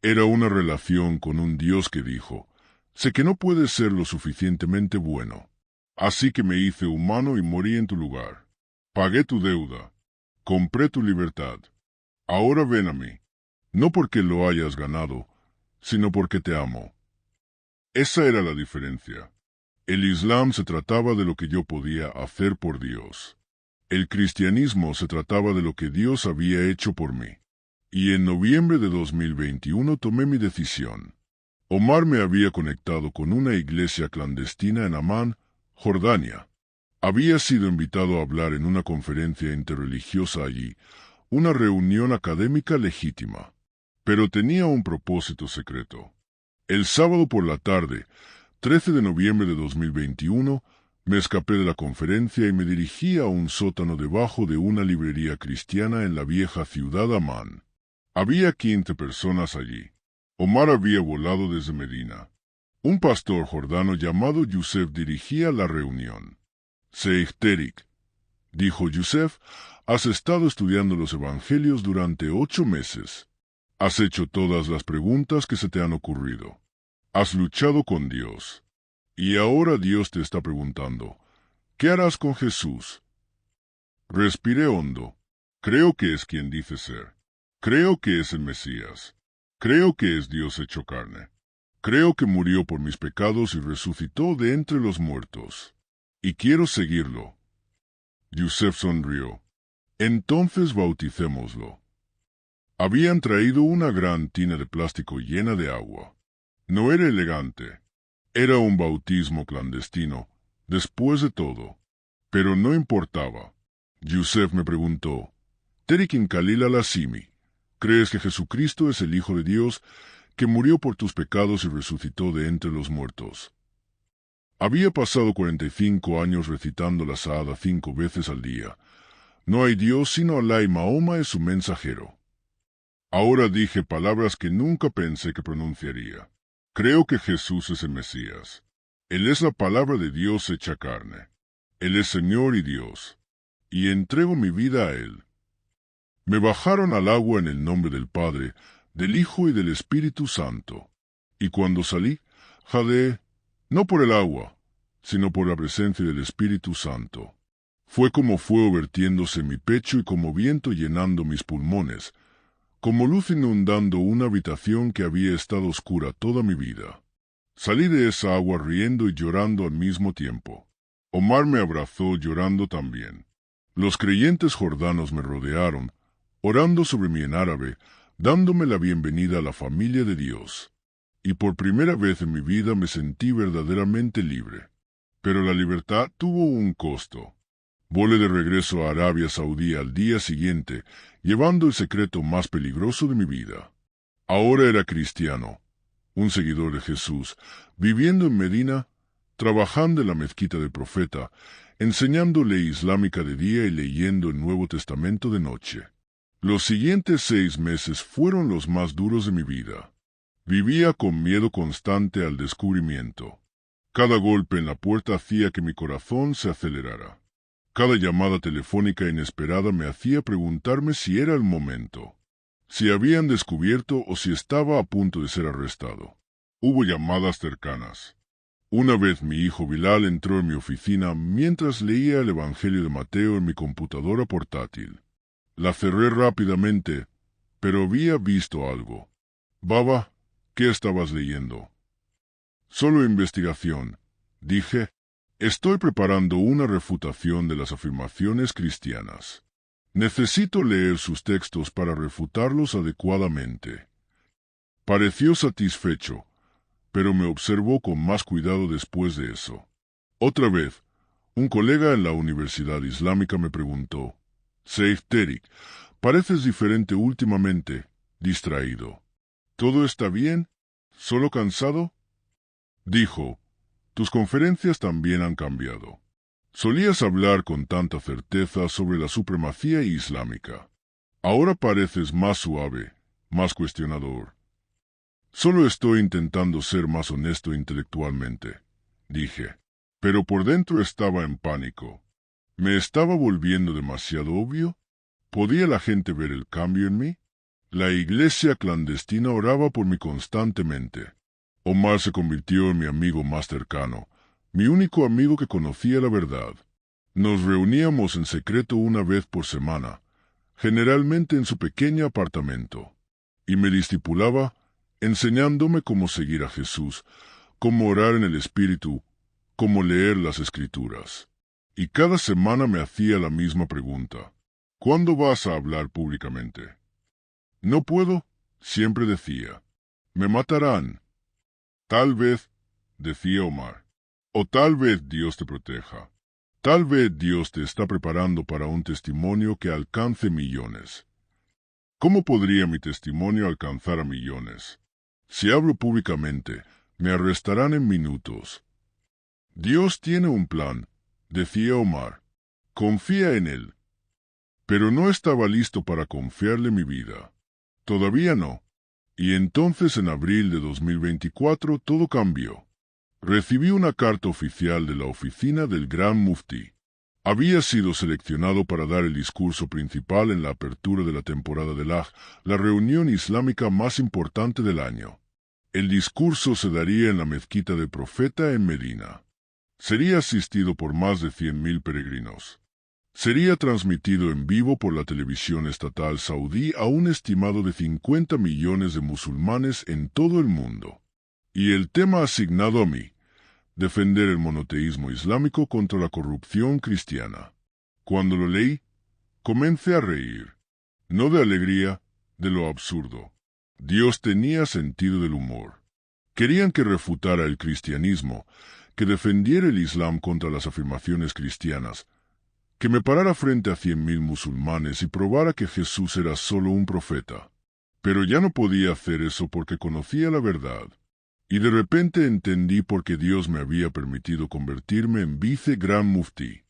[SPEAKER 2] Era una relación con un Dios que dijo, sé que no puedes ser lo suficientemente bueno, así que me hice humano y morí en tu lugar. Pagué tu deuda. Compré tu libertad. Ahora ven a mí, no porque lo hayas ganado, sino porque te amo. Esa era la diferencia. El Islam se trataba de lo que yo podía hacer por Dios. El cristianismo se trataba de lo que Dios había hecho por mí. Y en noviembre de 2021 tomé mi decisión. Omar me había conectado con una iglesia clandestina en Amán, Jordania. Había sido invitado a hablar en una conferencia interreligiosa allí, una reunión académica legítima, pero tenía un propósito secreto. El sábado por la tarde, 13 de noviembre de 2021, me escapé de la conferencia y me dirigí a un sótano debajo de una librería cristiana en la vieja ciudad Amán. Había 15 personas allí. Omar había volado desde Medina. Un pastor jordano llamado Yusef dirigía la reunión. Sheikh Terik, dijo Yusef, has estado estudiando los evangelios durante 8 meses. Has hecho todas las preguntas que se te han ocurrido. Has luchado con Dios. Y ahora Dios te está preguntando, ¿qué harás con Jesús? Respiré hondo. Creo que es quien dice ser. Creo que es el Mesías. Creo que es Dios hecho carne. Creo que murió por mis pecados y resucitó de entre los muertos. Y quiero seguirlo. Yusef sonrió. Entonces bauticémoslo. Habían traído una gran tina de plástico llena de agua. No era elegante. Era un bautismo clandestino, después de todo. Pero no importaba. Yusef me preguntó, Terikin Khalil al-Asimi, ¿crees que Jesucristo es el Hijo de Dios, que murió por tus pecados y resucitó de entre los muertos? Había pasado 45 años recitando la Sahada 5 veces al día. No hay Dios sino Alá y Mahoma es su mensajero. Ahora dije palabras que nunca pensé que pronunciaría. Creo que Jesús es el Mesías. Él es la palabra de Dios hecha carne. Él es Señor y Dios. Y entrego mi vida a Él. Me bajaron al agua en el nombre del Padre, del Hijo y del Espíritu Santo. Y cuando salí, jadeé, no por el agua, sino por la presencia del Espíritu Santo. Fue como fuego vertiéndose en mi pecho y como viento llenando mis pulmones, como luz inundando una habitación que había estado oscura toda mi vida. Salí de esa agua riendo y llorando al mismo tiempo. Omar me abrazó llorando también. Los creyentes jordanos me rodearon, orando sobre mí en árabe, dándome la bienvenida a la familia de Dios. Y por primera vez en mi vida me sentí verdaderamente libre. Pero la libertad tuvo un costo. Volé de regreso a Arabia Saudí al día siguiente, llevando el secreto más peligroso de mi vida. Ahora era cristiano, un seguidor de Jesús, viviendo en Medina, trabajando en la mezquita del profeta, enseñando ley islámica de día y leyendo el Nuevo Testamento de noche. Los siguientes 6 meses fueron los más duros de mi vida. Vivía con miedo constante al descubrimiento. Cada golpe en la puerta hacía que mi corazón se acelerara. Cada llamada telefónica inesperada me hacía preguntarme si era el momento, si habían descubierto o si estaba a punto de ser arrestado. Hubo llamadas cercanas. Una vez mi hijo Bilal entró en mi oficina mientras leía el Evangelio de Mateo en mi computadora portátil. La cerré rápidamente, pero había visto algo. Baba, ¿qué estabas leyendo? Solo investigación, dije. Estoy preparando una refutación de las afirmaciones cristianas. Necesito leer sus textos para refutarlos adecuadamente. Pareció satisfecho, pero me observó con más cuidado después de eso. Otra vez, un colega en la Universidad Islámica me preguntó, Sheikh Tariq, pareces diferente últimamente, distraído. ¿Todo está bien? ¿Solo cansado? Dijo, tus conferencias también han cambiado. Solías hablar con tanta certeza sobre la supremacía islámica. Ahora pareces más suave, más cuestionador. Solo estoy intentando ser más honesto intelectualmente, dije. Pero por dentro estaba en pánico. ¿Me estaba volviendo demasiado obvio? ¿Podía la gente ver el cambio en mí? La iglesia clandestina oraba por mí constantemente. Omar se convirtió en mi amigo más cercano, mi único amigo que conocía la verdad. Nos reuníamos en secreto una vez por semana, generalmente en su pequeño apartamento, y me discipulaba, enseñándome cómo seguir a Jesús, cómo orar en el Espíritu, cómo leer las Escrituras. Y cada semana me hacía la misma pregunta. ¿Cuándo vas a hablar públicamente? No puedo, siempre decía. Me matarán. Tal vez, decía Omar, o tal vez Dios te proteja. Tal vez Dios te está preparando para un testimonio que alcance millones. ¿Cómo podría mi testimonio alcanzar a millones? Si hablo públicamente, me arrestarán en minutos. Dios tiene un plan, decía Omar. Confía en él. Pero no estaba listo para confiarle mi vida. Todavía no. Y entonces en abril de 2024 todo cambió. Recibí una carta oficial de la oficina del Gran Muftí. Había sido seleccionado para dar el discurso principal en la apertura de la temporada del Hajj, la reunión islámica más importante del año. El discurso se daría en la mezquita del Profeta en Medina. Sería asistido por más de 100.000 peregrinos. Sería transmitido en vivo por la televisión estatal saudí a un estimado de 50 millones de musulmanes en todo el mundo. Y el tema asignado a mí, defender el monoteísmo islámico contra la corrupción cristiana. Cuando lo leí, comencé a reír. No de alegría, de lo absurdo. Dios tenía sentido del humor. Querían que refutara el cristianismo, que defendiera el Islam contra las afirmaciones cristianas, que me parara frente a 100.000 musulmanes y probara que Jesús era solo un profeta. Pero ya no podía hacer eso porque conocía la verdad. Y de repente entendí por qué Dios me había permitido convertirme en vice-gran muftí.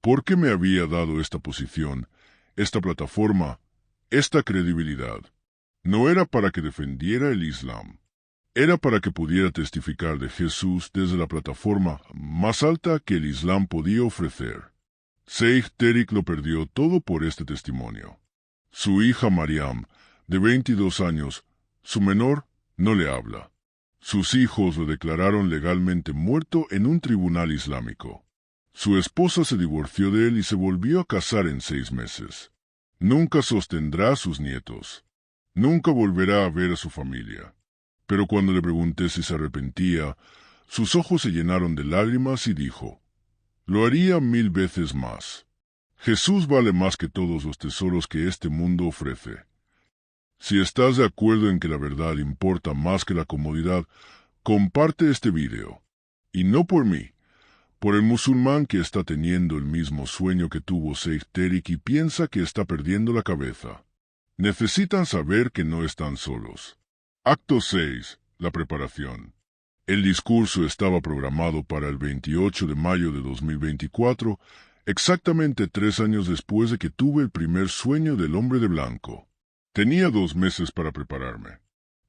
[SPEAKER 2] ¿Por qué me había dado esta posición, esta plataforma, esta credibilidad? No era para que defendiera el Islam. Era para que pudiera testificar de Jesús desde la plataforma más alta que el Islam podía ofrecer. Sheikh Tariq lo perdió todo por este testimonio. Su hija Mariam, de 22 años, su menor, no le habla. Sus hijos lo declararon legalmente muerto en un tribunal islámico. Su esposa se divorció de él y se volvió a casar en 6 meses. Nunca sostendrá a sus nietos. Nunca volverá a ver a su familia. Pero cuando le pregunté si se arrepentía, sus ojos se llenaron de lágrimas y dijo, lo haría 1000 veces más. Jesús vale más que todos los tesoros que este mundo ofrece. Si estás de acuerdo en que la verdad importa más que la comodidad, comparte este video. Y no por mí, por el musulmán que está teniendo el mismo sueño que tuvo Sheikh Tariq y piensa que está perdiendo la cabeza. Necesitan saber que no están solos. Acto 6. La preparación. El discurso estaba programado para el 28 de mayo de 2024, exactamente 3 años después de que tuve el primer sueño del hombre de blanco. Tenía 2 meses para prepararme.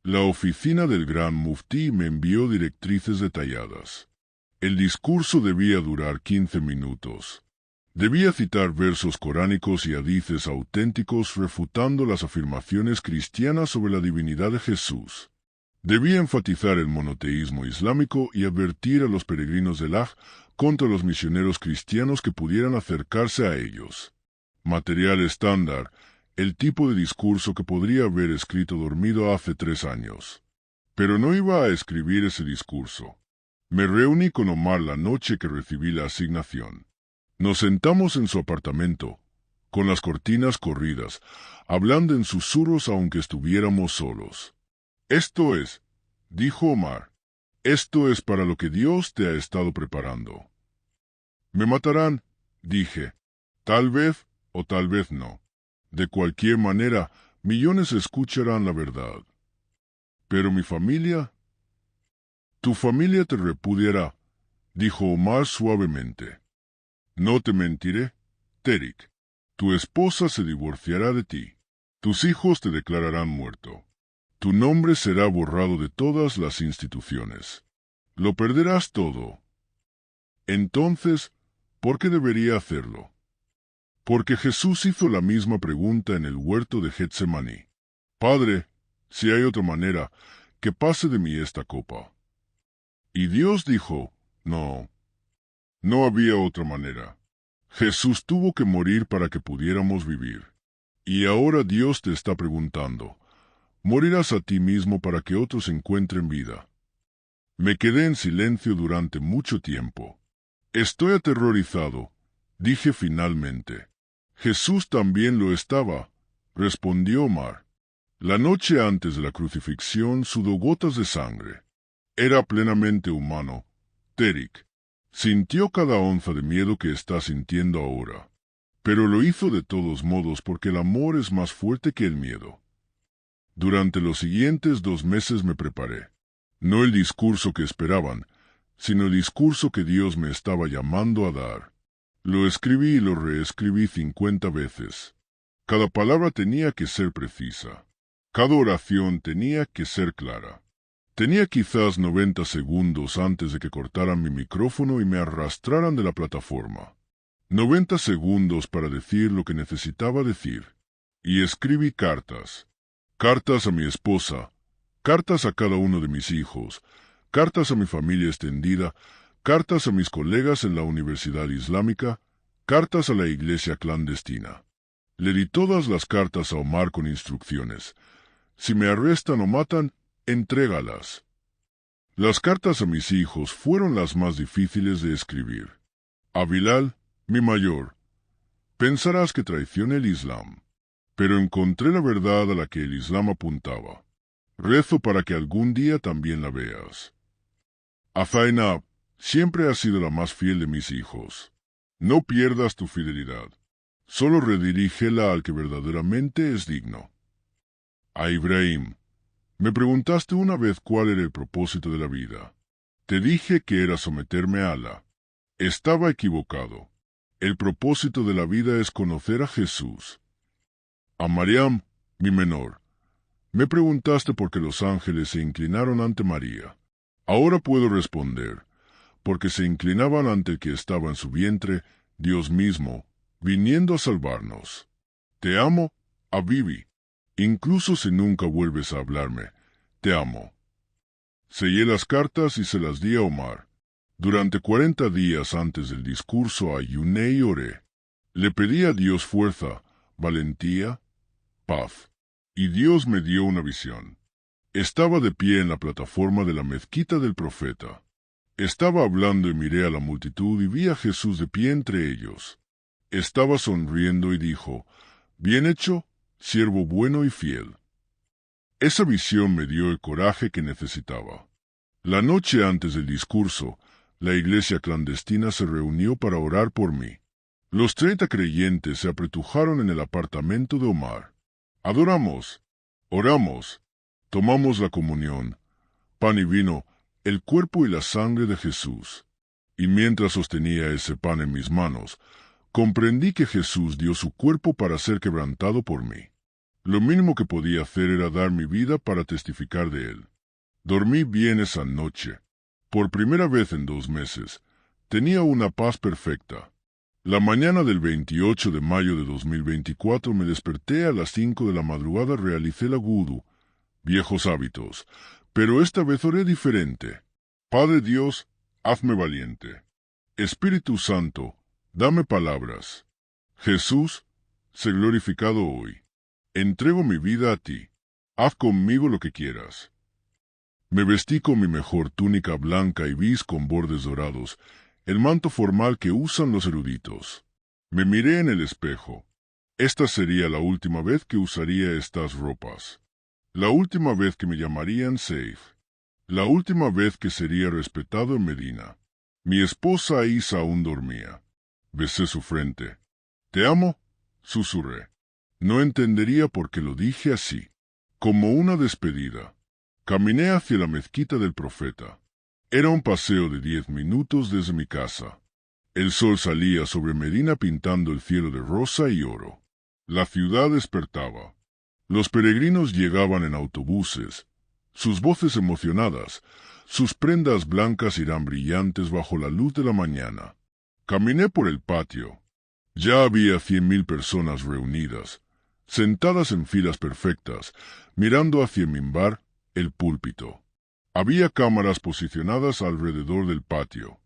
[SPEAKER 2] La oficina del Gran Muftí me envió directrices detalladas. El discurso debía durar 15 minutos. Debía citar versos coránicos y hadices auténticos refutando las afirmaciones cristianas sobre la divinidad de Jesús. Debía enfatizar el monoteísmo islámico y advertir a los peregrinos del Hajj contra los misioneros cristianos que pudieran acercarse a ellos. Material estándar, el tipo de discurso que podría haber escrito dormido hace 3 años. Pero no iba a escribir ese discurso. Me reuní con Omar la noche que recibí la asignación. Nos sentamos en su apartamento, con las cortinas corridas, hablando en susurros aunque estuviéramos solos. Esto es, dijo Omar, esto es para lo que Dios te ha estado preparando. Me matarán, dije, tal vez o tal vez no. De cualquier manera, millones escucharán la verdad. Pero mi familia... Tu familia te repudiará, dijo Omar suavemente. No te mentiré, Terik. Tu esposa se divorciará de ti. Tus hijos te declararán muerto. Tu nombre será borrado de todas las instituciones. Lo perderás todo. Entonces, ¿por qué debería hacerlo? Porque Jesús hizo la misma pregunta en el huerto de Getsemaní. Padre, si hay otra manera, que pase de mí esta copa. Y Dios dijo, no. No había otra manera. Jesús tuvo que morir para que pudiéramos vivir. Y ahora Dios te está preguntando, ¿morirás a ti mismo para que otros encuentren vida? Me quedé en silencio durante mucho tiempo. Estoy aterrorizado, dije finalmente. Jesús también lo estaba, respondió Omar. La noche antes de la crucifixión sudó gotas de sangre. Era plenamente humano, Terik. Sintió cada onza de miedo que está sintiendo ahora. Pero lo hizo de todos modos porque el amor es más fuerte que el miedo. Durante los siguientes 2 meses me preparé. No el discurso que esperaban, sino el discurso que Dios me estaba llamando a dar. Lo escribí y lo reescribí 50 veces. Cada palabra tenía que ser precisa. Cada oración tenía que ser clara. Tenía quizás 90 segundos antes de que cortaran mi micrófono y me arrastraran de la plataforma. 90 segundos para decir lo que necesitaba decir. Y escribí cartas. Cartas a mi esposa, cartas a cada uno de mis hijos, cartas a mi familia extendida, cartas a mis colegas en la Universidad Islámica, cartas a la iglesia clandestina. Le di todas las cartas a Omar con instrucciones. Si me arrestan o matan, entrégalas. Las cartas a mis hijos fueron las más difíciles de escribir. A Bilal, mi mayor, pensarás que traicioné el Islam, pero encontré la verdad a la que el Islam apuntaba. Rezo para que algún día también la veas. A Zainab, siempre has sido la más fiel de mis hijos. No pierdas tu fidelidad. Solo redirígela al que verdaderamente es digno. A Ibrahim, me preguntaste una vez cuál era el propósito de la vida. Te dije que era someterme a Alá. Estaba equivocado. El propósito de la vida es conocer a Jesús. A Mariam, mi menor, me preguntaste por qué los ángeles se inclinaron ante María. Ahora puedo responder, porque se inclinaban ante el que estaba en su vientre, Dios mismo, viniendo a salvarnos. Te amo, Habibi. Incluso si nunca vuelves a hablarme, te amo. Sellé las cartas y se las di a Omar. Durante 40 días antes del discurso ayuné y oré. Le pedí a Dios fuerza, valentía, paz. Y Dios me dio una visión. Estaba de pie en la plataforma de la mezquita del profeta. Estaba hablando y miré a la multitud y vi a Jesús de pie entre ellos. Estaba sonriendo y dijo, «Bien hecho, siervo bueno y fiel». Esa visión me dio el coraje que necesitaba. La noche antes del discurso, la iglesia clandestina se reunió para orar por mí. Los 30 creyentes se apretujaron en el apartamento de Omar. Adoramos, oramos, tomamos la comunión, pan y vino, el cuerpo y la sangre de Jesús. Y mientras sostenía ese pan en mis manos, comprendí que Jesús dio su cuerpo para ser quebrantado por mí. Lo mínimo que podía hacer era dar mi vida para testificar de él. Dormí bien esa noche. Por primera vez en 2 meses, tenía una paz perfecta. La mañana del 28 de mayo de 2024 me desperté a las 5 de la madrugada, realicé la wudu, viejos hábitos, pero esta vez oré diferente. Padre Dios, hazme valiente. Espíritu Santo, dame palabras. Jesús, sé glorificado hoy. Entrego mi vida a ti. Haz conmigo lo que quieras. Me vestí con mi mejor túnica blanca y bis con bordes dorados, el manto formal que usan los eruditos. Me miré en el espejo. Esta sería la última vez que usaría estas ropas. La última vez que me llamarían Seif. La última vez que sería respetado en Medina. Mi esposa Isa aún dormía. Besé su frente. «¿Te amo?», susurré. No entendería por qué lo dije así. Como una despedida. Caminé hacia la mezquita del profeta. Era un paseo de 10 minutos desde mi casa. El sol salía sobre Medina pintando el cielo de rosa y oro. La ciudad despertaba. Los peregrinos llegaban en autobuses, sus voces emocionadas, sus prendas blancas irán brillantes bajo la luz de la mañana. Caminé por el patio. Ya había 100.000 personas reunidas, sentadas en filas perfectas, mirando hacia el minbar, el púlpito. Había cámaras posicionadas alrededor del patio.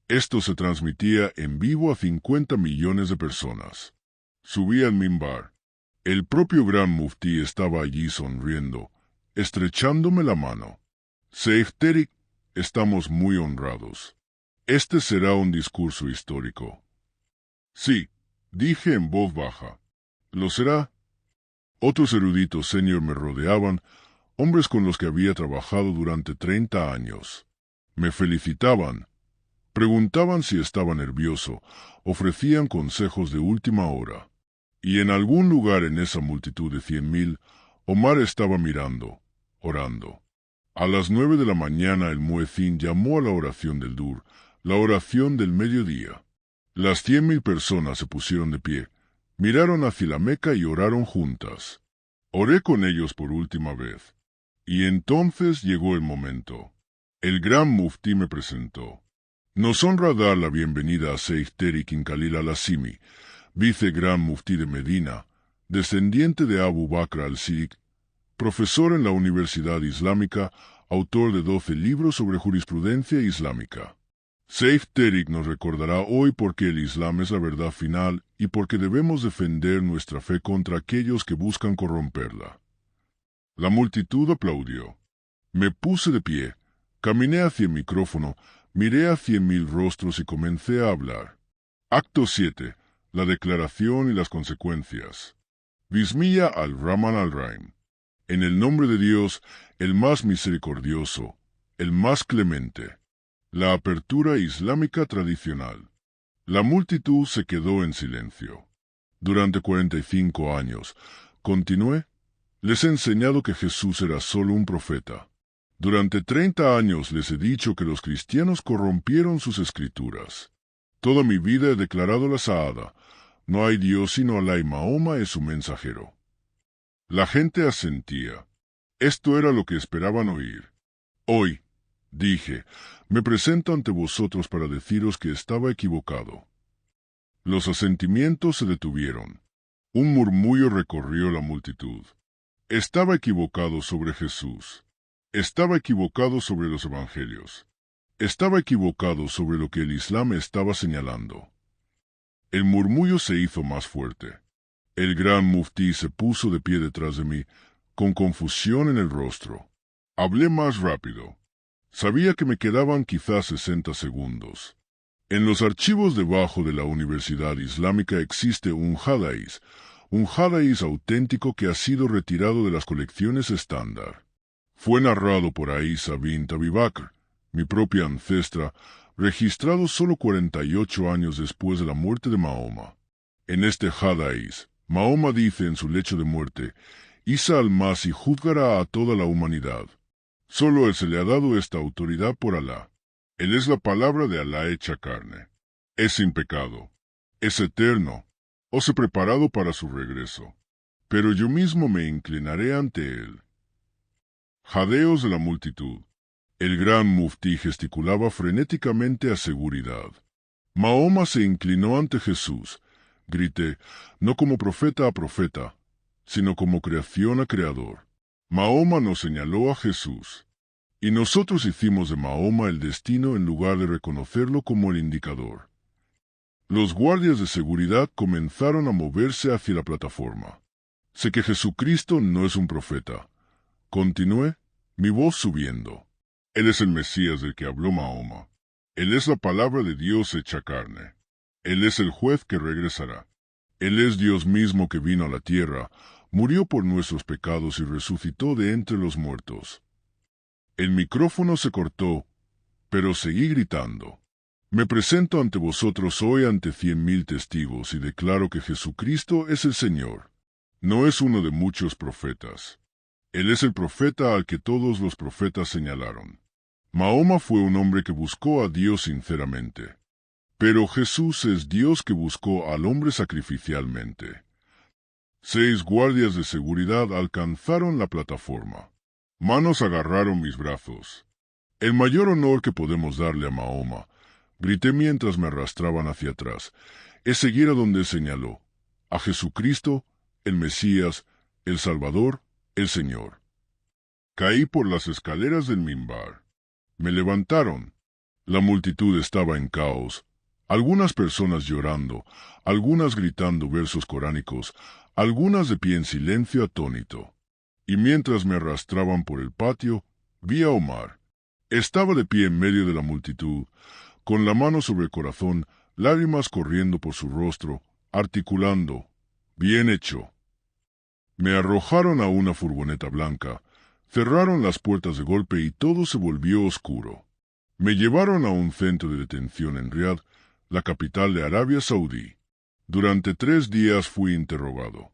[SPEAKER 2] Esto se transmitía en vivo a 50 millones de personas. Subí al minbar. El propio Gran Muftí estaba allí sonriendo, estrechándome la mano. Sheikh Terik, estamos muy honrados. Este será un discurso histórico. Sí, dije en voz baja. ¿Lo será? Otros eruditos senior me rodeaban, hombres con los que había trabajado durante 30 años. Me felicitaban, preguntaban si estaba nervioso, ofrecían consejos de última hora. Y en algún lugar en esa multitud de 100.000, Omar estaba mirando, orando. A las 9 de la mañana el muezín llamó a la oración del Dur, la oración del mediodía. Las 100.000 personas se pusieron de pie, miraron hacia la Meca y oraron juntas. Oré con ellos por última vez. Y entonces llegó el momento. El Gran Muftí me presentó. Nos honra dar la bienvenida a Sheikh Terik bin Khalil al-Asimi, vice Gran Muftí de Medina, descendiente de Abu Bakr al-Siddiq, profesor en la Universidad Islámica, autor de 12 libros sobre jurisprudencia islámica. Sheikh Terik nos recordará hoy por qué el Islam es la verdad final y por qué debemos defender nuestra fe contra aquellos que buscan corromperla. La multitud aplaudió. Me puse de pie, caminé hacia el micrófono, miré a 100.000 rostros y comencé a hablar. Acto 7. La declaración y las consecuencias. Bismillah al-Rahman al-Rahim. En el nombre de Dios, el más misericordioso, el más clemente. La apertura islámica tradicional. La multitud se quedó en silencio. Durante 45 años, continué, les he enseñado que Jesús era solo un profeta. Durante 30 años les he dicho que los cristianos corrompieron sus escrituras. Toda mi vida he declarado la Sahada. No hay Dios sino Alá y Mahoma es su mensajero. La gente asentía. Esto era lo que esperaban oír. Hoy, dije, me presento ante vosotros para deciros que estaba equivocado. Los asentimientos se detuvieron. Un murmullo recorrió la multitud. Estaba equivocado sobre Jesús. Estaba equivocado sobre los evangelios. Estaba equivocado sobre lo que el Islam estaba señalando. El murmullo se hizo más fuerte. El Gran Muftí se puso de pie detrás de mí, con confusión en el rostro. Hablé más rápido. Sabía que me quedaban quizás 60 segundos. En los archivos debajo de la Universidad Islámica existe un hadaís auténtico que ha sido retirado de las colecciones estándar. Fue narrado por Aisha bint Abi Bakr, mi propia ancestra, registrado solo 48 años después de la muerte de Mahoma. En este hadaís, Mahoma dice en su lecho de muerte, Isa al-Masih juzgará a toda la humanidad. Solo él se le ha dado esta autoridad por Alá. Él es la palabra de Alá hecha carne. Es sin pecado. Es eterno. Os he preparado para su regreso. Pero yo mismo me inclinaré ante él. Jadeos de la multitud. El Gran Muftí gesticulaba frenéticamente a seguridad. Mahoma se inclinó ante Jesús. Grité, no como profeta a profeta, sino como creación a creador. Mahoma nos señaló a Jesús. Y nosotros hicimos de Mahoma el destino en lugar de reconocerlo como el indicador. Los guardias de seguridad comenzaron a moverse hacia la plataforma. Sé que Jesucristo no es un profeta. Continué, mi voz subiendo. Él es el Mesías del que habló Mahoma. Él es la palabra de Dios hecha carne. Él es el juez que regresará. Él es Dios mismo que vino a la tierra, murió por nuestros pecados y resucitó de entre los muertos. El micrófono se cortó, pero seguí gritando. Me presento ante vosotros hoy ante 100,000 testigos y declaro que Jesucristo es el Señor. No es uno de muchos profetas. Él es el profeta al que todos los profetas señalaron. Mahoma fue un hombre que buscó a Dios sinceramente. Pero Jesús es Dios que buscó al hombre sacrificialmente. 6 guardias de seguridad alcanzaron la plataforma. Manos agarraron mis brazos. El mayor honor que podemos darle a Mahoma, grité mientras me arrastraban hacia atrás, es seguir a donde señaló, a Jesucristo, el Mesías, el Salvador, el Señor. Caí por las escaleras del minbar. Me levantaron. La multitud estaba en caos. Algunas personas llorando, algunas gritando versos coránicos, algunas de pie en silencio atónito. Y mientras me arrastraban por el patio, vi a Omar. Estaba de pie en medio de la multitud, con la mano sobre el corazón, lágrimas corriendo por su rostro, articulando, «Bien hecho». Me arrojaron a una furgoneta blanca, cerraron las puertas de golpe y todo se volvió oscuro. Me llevaron a un centro de detención en Riad, la capital de Arabia Saudí. Durante 3 días fui interrogado.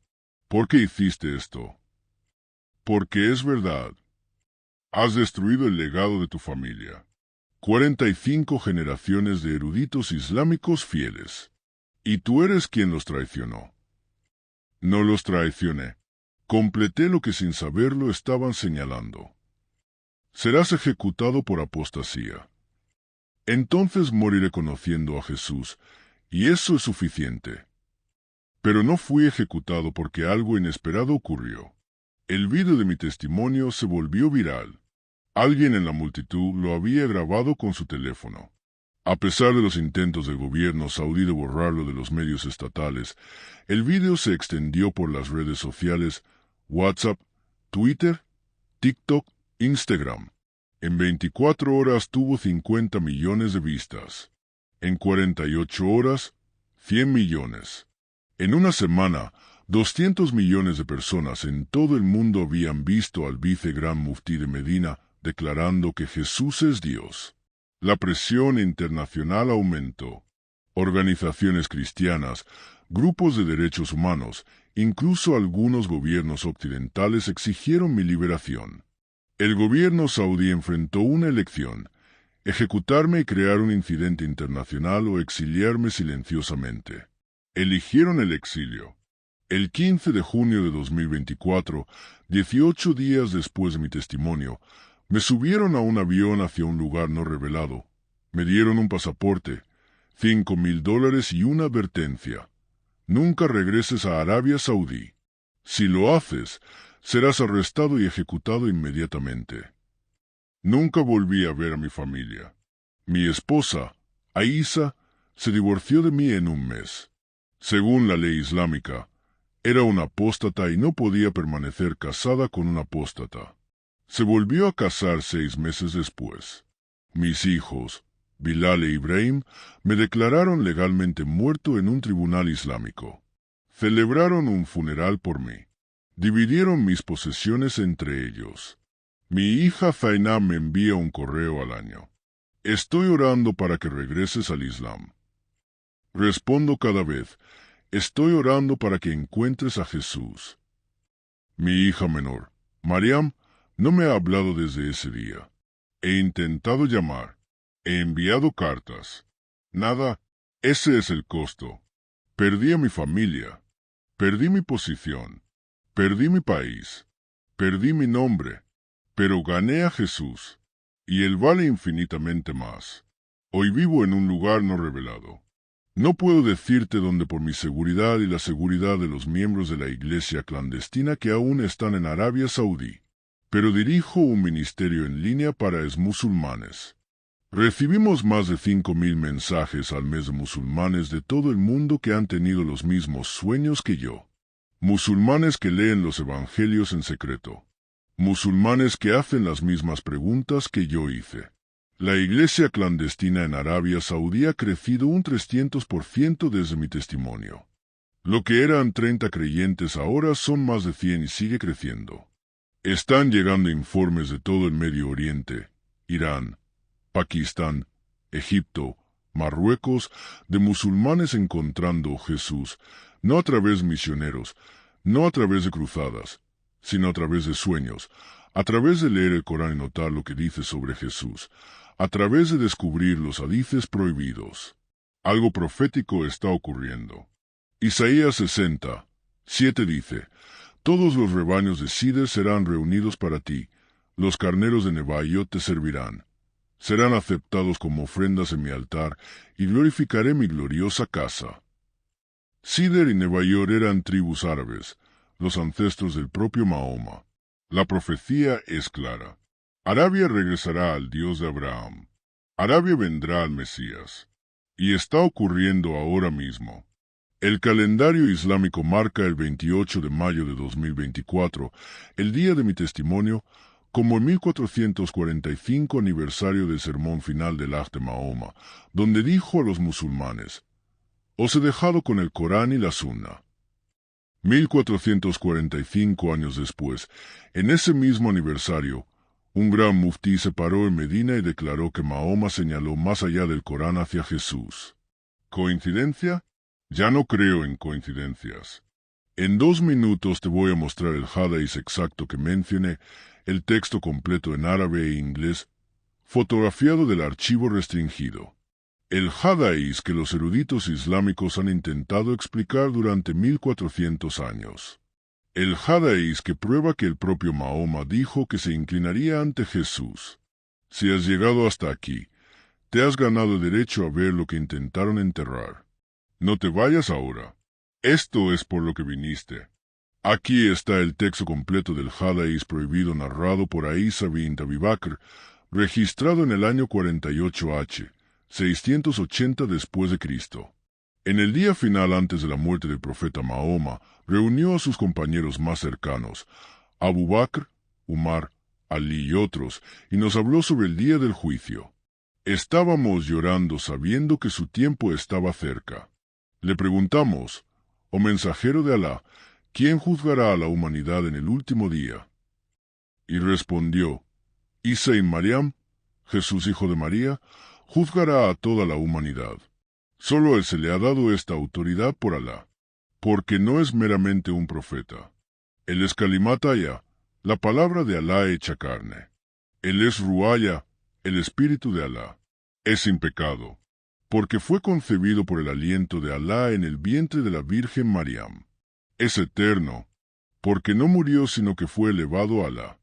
[SPEAKER 2] ¿Por qué hiciste esto? Porque es verdad. Has destruido el legado de tu familia. 45 generaciones de eruditos islámicos fieles. Y tú eres quien los traicionó. No los traicioné. Completé lo que sin saberlo estaban señalando. Serás ejecutado por apostasía. Entonces moriré conociendo a Jesús, y eso es suficiente. Pero no fui ejecutado porque algo inesperado ocurrió. El vídeo de mi testimonio se volvió viral. Alguien en la multitud lo había grabado con su teléfono. A pesar de los intentos del gobierno saudí de borrarlo de los medios estatales, el vídeo se extendió por las redes sociales, WhatsApp, Twitter, TikTok, Instagram. En 24 horas tuvo 50 millones de vistas. En 48 horas, 100 millones. En una semana, 200 millones de personas en todo el mundo habían visto al vicegran muftí de Medina declarando que Jesús es Dios. La presión internacional aumentó. Organizaciones cristianas, grupos de derechos humanos, incluso algunos gobiernos occidentales exigieron mi liberación. El gobierno saudí enfrentó una elección: ejecutarme y crear un incidente internacional o exiliarme silenciosamente. Eligieron el exilio. El 15 de junio de 2024, 18 días después de mi testimonio, me subieron a un avión hacia un lugar no revelado. Me dieron un pasaporte, $5,000 y una advertencia. Nunca regreses a Arabia Saudí. Si lo haces, serás arrestado y ejecutado inmediatamente. Nunca volví a ver a mi familia. Mi esposa, Aisa, se divorció de mí en un mes. Según la ley islámica, era una apóstata y no podía permanecer casada con un apóstata. Se volvió a casar 6 meses después. Mis hijos, Bilal e Ibrahim, me declararon legalmente muerto en un tribunal islámico. Celebraron un funeral por mí. Dividieron mis posesiones entre ellos. Mi hija Zainab me envía un correo al año. Estoy orando para que regreses al Islam. Respondo cada vez, estoy orando para que encuentres a Jesús. Mi hija menor, Mariam, no me ha hablado desde ese día. He intentado llamar. He enviado cartas. Nada. Ese es el costo. Perdí a mi familia. Perdí mi posición. Perdí mi país. Perdí mi nombre. Pero gané a Jesús. Y Él vale infinitamente más. Hoy vivo en un lugar no revelado. No puedo decirte dónde por mi seguridad y la seguridad de los miembros de la iglesia clandestina que aún están en Arabia Saudí, pero dirijo un ministerio en línea para musulmanes. Recibimos más de 5.000 mensajes al mes de musulmanes de todo el mundo que han tenido los mismos sueños que yo. Musulmanes que leen los evangelios en secreto. Musulmanes que hacen las mismas preguntas que yo hice. La iglesia clandestina en Arabia Saudí ha crecido un 300% desde mi testimonio. Lo que eran 30 creyentes ahora son más de 100 y sigue creciendo. Están llegando informes de todo el Medio Oriente, Irán, Pakistán, Egipto, Marruecos, de musulmanes encontrando Jesús, no a través de misioneros, no a través de cruzadas, sino a través de sueños, a través de leer el Corán y notar lo que dice sobre Jesús, a través de descubrir los hadices prohibidos. Algo profético está ocurriendo. Isaías 60:7 dice: Todos los rebaños de Sidre serán reunidos para ti, los carneros de Nebaiot te servirán. Serán aceptados como ofrendas en mi altar, y glorificaré mi gloriosa casa. Sidre y Nebaiot eran tribus árabes, los ancestros del propio Mahoma. La profecía es clara. Arabia regresará al Dios de Abraham. Arabia vendrá al Mesías. Y está ocurriendo ahora mismo. El calendario islámico marca el 28 de mayo de 2024, el día de mi testimonio, como el 1445 aniversario del sermón final del Hajj de Mahoma, donde dijo a los musulmanes: Os he dejado con el Corán y la Sunna. 1445 años después, en ese mismo aniversario, un gran muftí se paró en Medina y declaró que Mahoma señaló más allá del Corán hacia Jesús. ¿Coincidencia? Ya no creo en coincidencias. En 2 minutos te voy a mostrar el hadís exacto que mencioné, el texto completo en árabe e inglés, fotografiado del archivo restringido. El hadís que los eruditos islámicos han intentado explicar durante 1400 años. El hadís que prueba que el propio Mahoma dijo que se inclinaría ante Jesús. Si has llegado hasta aquí, te has ganado derecho a ver lo que intentaron enterrar. No te vayas ahora. Esto es por lo que viniste. Aquí está el texto completo del hadís prohibido narrado por Aïsa bint Abi Bakr, registrado en el año 48 680 después de Cristo. En el día final antes de la muerte del profeta Mahoma, reunió a sus compañeros más cercanos, Abu Bakr, Umar, Ali y otros, y nos habló sobre el día del juicio. Estábamos llorando sabiendo que su tiempo estaba cerca. Le preguntamos: «Oh mensajero de Alá, ¿quién juzgará a la humanidad en el último día?» Y respondió: «Isa y Mariam, Jesús hijo de María, juzgará a toda la humanidad. Solo a él se le ha dado esta autoridad por Alá, porque no es meramente un profeta. Él es Kalimataya, la palabra de Alá hecha carne. Él es Ruaya, el espíritu de Alá. Es sin pecado, porque fue concebido por el aliento de Alá en el vientre de la Virgen Mariam. Es eterno, porque no murió sino que fue elevado a Alá.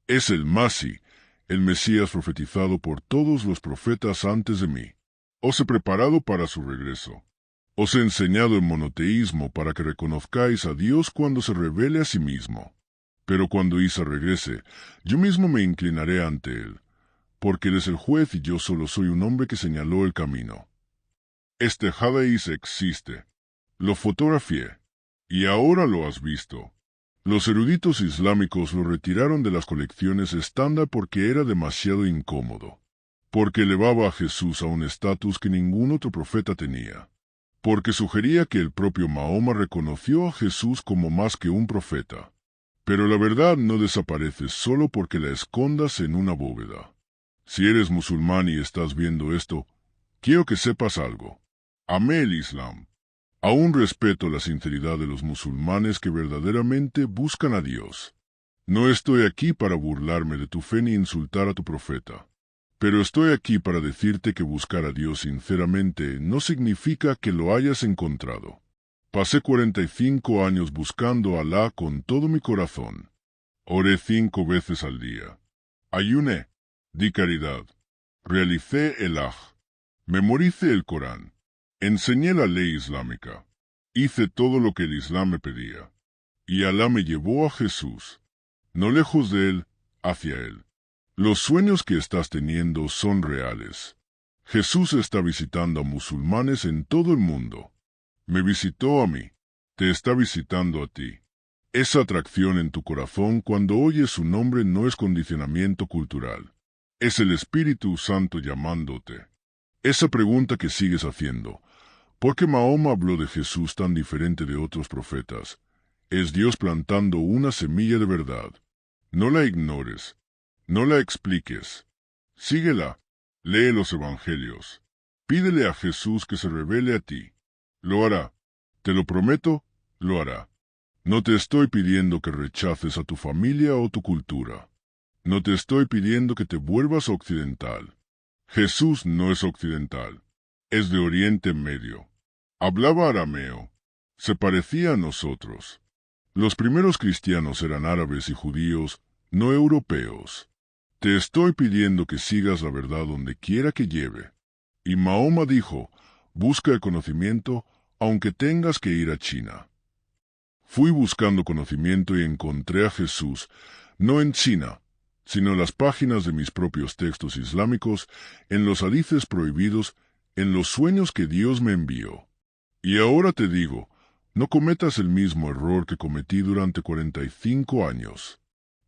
[SPEAKER 2] Es el Masí, el Mesías profetizado por todos los profetas antes de mí. Os he preparado para su regreso. Os he enseñado el monoteísmo para que reconozcáis a Dios cuando se revele a sí mismo. Pero cuando Isa regrese, yo mismo me inclinaré ante él, porque él es el juez y yo solo soy un hombre que señaló el camino». Este hadís existe. Lo fotografié. Y ahora lo has visto. Los eruditos islámicos lo retiraron de las colecciones estándar porque era demasiado incómodo. Porque elevaba a Jesús a un estatus que ningún otro profeta tenía. Porque sugería que el propio Mahoma reconoció a Jesús como más que un profeta. Pero la verdad no desaparece solo porque la escondas en una bóveda. Si eres musulmán y estás viendo esto, quiero que sepas algo. Amé el Islam. Aún respeto la sinceridad de los musulmanes que verdaderamente buscan a Dios. No estoy aquí para burlarme de tu fe ni insultar a tu profeta. Pero estoy aquí para decirte que buscar a Dios sinceramente no significa que lo hayas encontrado. Pasé 45 años buscando a Alá con todo mi corazón. Oré 5 veces al día. Ayuné. Di caridad. Realicé el Hajj. Memoricé el Corán. Enseñé la ley islámica. Hice todo lo que el Islam me pedía. Y Alá me llevó a Jesús. No lejos de él, hacia él. Los sueños que estás teniendo son reales. Jesús está visitando a musulmanes en todo el mundo. Me visitó a mí. Te está visitando a ti. Esa atracción en tu corazón cuando oyes su nombre no es condicionamiento cultural. Es el Espíritu Santo llamándote. Esa pregunta que sigues haciendo, ¿por qué Mahoma habló de Jesús tan diferente de otros profetas? Es Dios plantando una semilla de verdad. No la ignores. No la expliques. Síguela. Lee los evangelios. Pídele a Jesús que se revele a ti. Lo hará. Te lo prometo, lo hará. No te estoy pidiendo que rechaces a tu familia o tu cultura. No te estoy pidiendo que te vuelvas occidental. Jesús no es occidental. Es de Oriente Medio. Hablaba arameo. Se parecía a nosotros. Los primeros cristianos eran árabes y judíos, no europeos. Te estoy pidiendo que sigas la verdad donde quiera que lleve. Y Mahoma dijo, busca el conocimiento, aunque tengas que ir a China. Fui buscando conocimiento y encontré a Jesús, no en China, sino en las páginas de mis propios textos islámicos, en los hadices prohibidos, en los sueños que Dios me envió. Y ahora te digo, no cometas el mismo error que cometí durante 45 años.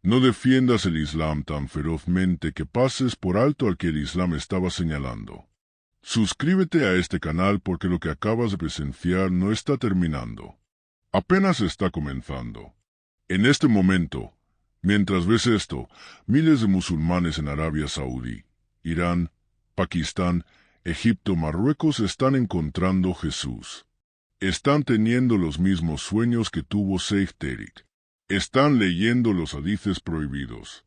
[SPEAKER 2] No defiendas el Islam tan ferozmente que pases por alto al que el Islam estaba señalando. Suscríbete a este canal porque lo que acabas de presenciar no está terminando. Apenas está comenzando. En este momento, mientras ves esto, miles de musulmanes en Arabia Saudí, Irán, Pakistán, Egipto, Marruecos están encontrando Jesús. Están teniendo los mismos sueños que tuvo Sheikh Tariq. Están leyendo los hadices prohibidos.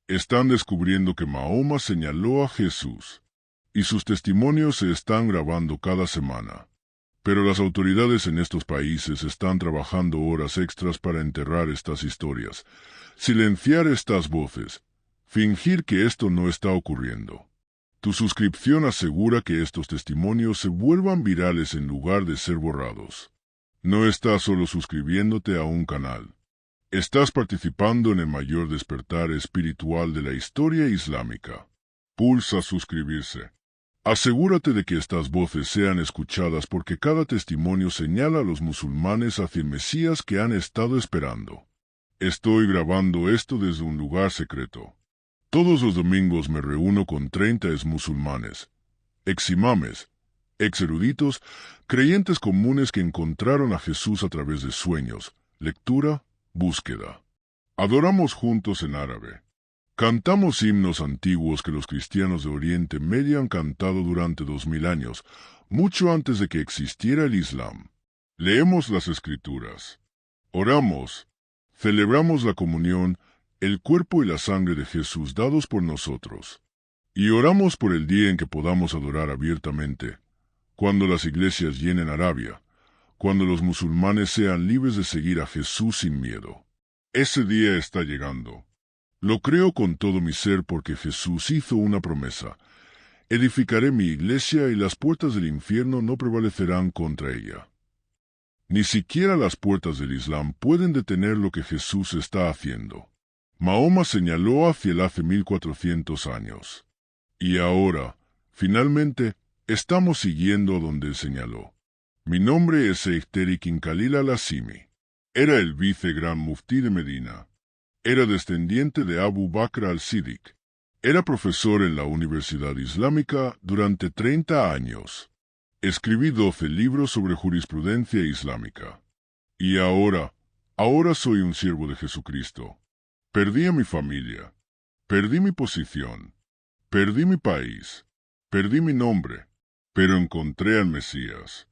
[SPEAKER 2] Están descubriendo que Mahoma señaló a Jesús. Y sus testimonios se están grabando cada semana. Pero las autoridades en estos países están trabajando horas extras para enterrar estas historias, silenciar estas voces, fingir que esto no está ocurriendo. Tu suscripción asegura que estos testimonios se vuelvan virales en lugar de ser borrados. No estás solo suscribiéndote a un canal. Estás participando en el mayor despertar espiritual de la historia islámica. Pulsa suscribirse. Asegúrate de que estas voces sean escuchadas porque cada testimonio señala a los musulmanes hacia el Mesías que han estado esperando. Estoy grabando esto desde un lugar secreto. Todos los domingos me reúno con 30 musulmanes, eximames, eruditos, creyentes comunes que encontraron a Jesús a través de sueños, lectura, búsqueda. Adoramos juntos en árabe. Cantamos himnos antiguos que los cristianos de Oriente Medio han cantado durante 2000 años, mucho antes de que existiera el Islam. Leemos las Escrituras. Oramos. Celebramos la comunión, el cuerpo y la sangre de Jesús dados por nosotros. Y oramos por el día en que podamos adorar abiertamente, cuando las iglesias llenen Arabia, cuando los musulmanes sean libres de seguir a Jesús sin miedo. Ese día está llegando. Lo creo con todo mi ser porque Jesús hizo una promesa. Edificaré mi iglesia y las puertas del infierno no prevalecerán contra ella. Ni siquiera las puertas del Islam pueden detener lo que Jesús está haciendo. Mahoma señaló hacia él hace 1400 años. Y ahora, finalmente, estamos siguiendo a donde él señaló. Mi nombre es Sheikh Tariq Khalil al-Asimi. Era el vice-gran muftí de Medina. Era descendiente de Abu Bakr al-Siddiq. Era profesor en la Universidad Islámica durante 30 años. Escribí 12 libros sobre jurisprudencia islámica. Y ahora soy un siervo de Jesucristo. Perdí a mi familia. Perdí mi posición. Perdí mi país. Perdí mi nombre. Pero encontré al Mesías.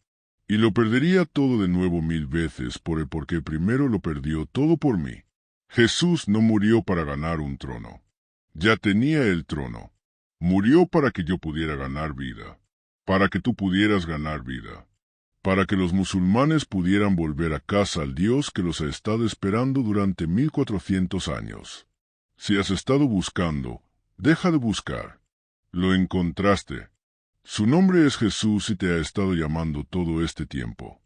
[SPEAKER 2] Y lo perdería todo de nuevo 1000 veces porque primero lo perdió todo por mí. Jesús no murió para ganar un trono. Ya tenía el trono. Murió para que yo pudiera ganar vida. Para que tú pudieras ganar vida. Para que los musulmanes pudieran volver a casa al Dios que los ha estado esperando durante 1400 años. Si has estado buscando, deja de buscar. Lo encontraste. Su nombre es Jesús y te ha estado llamando todo este tiempo.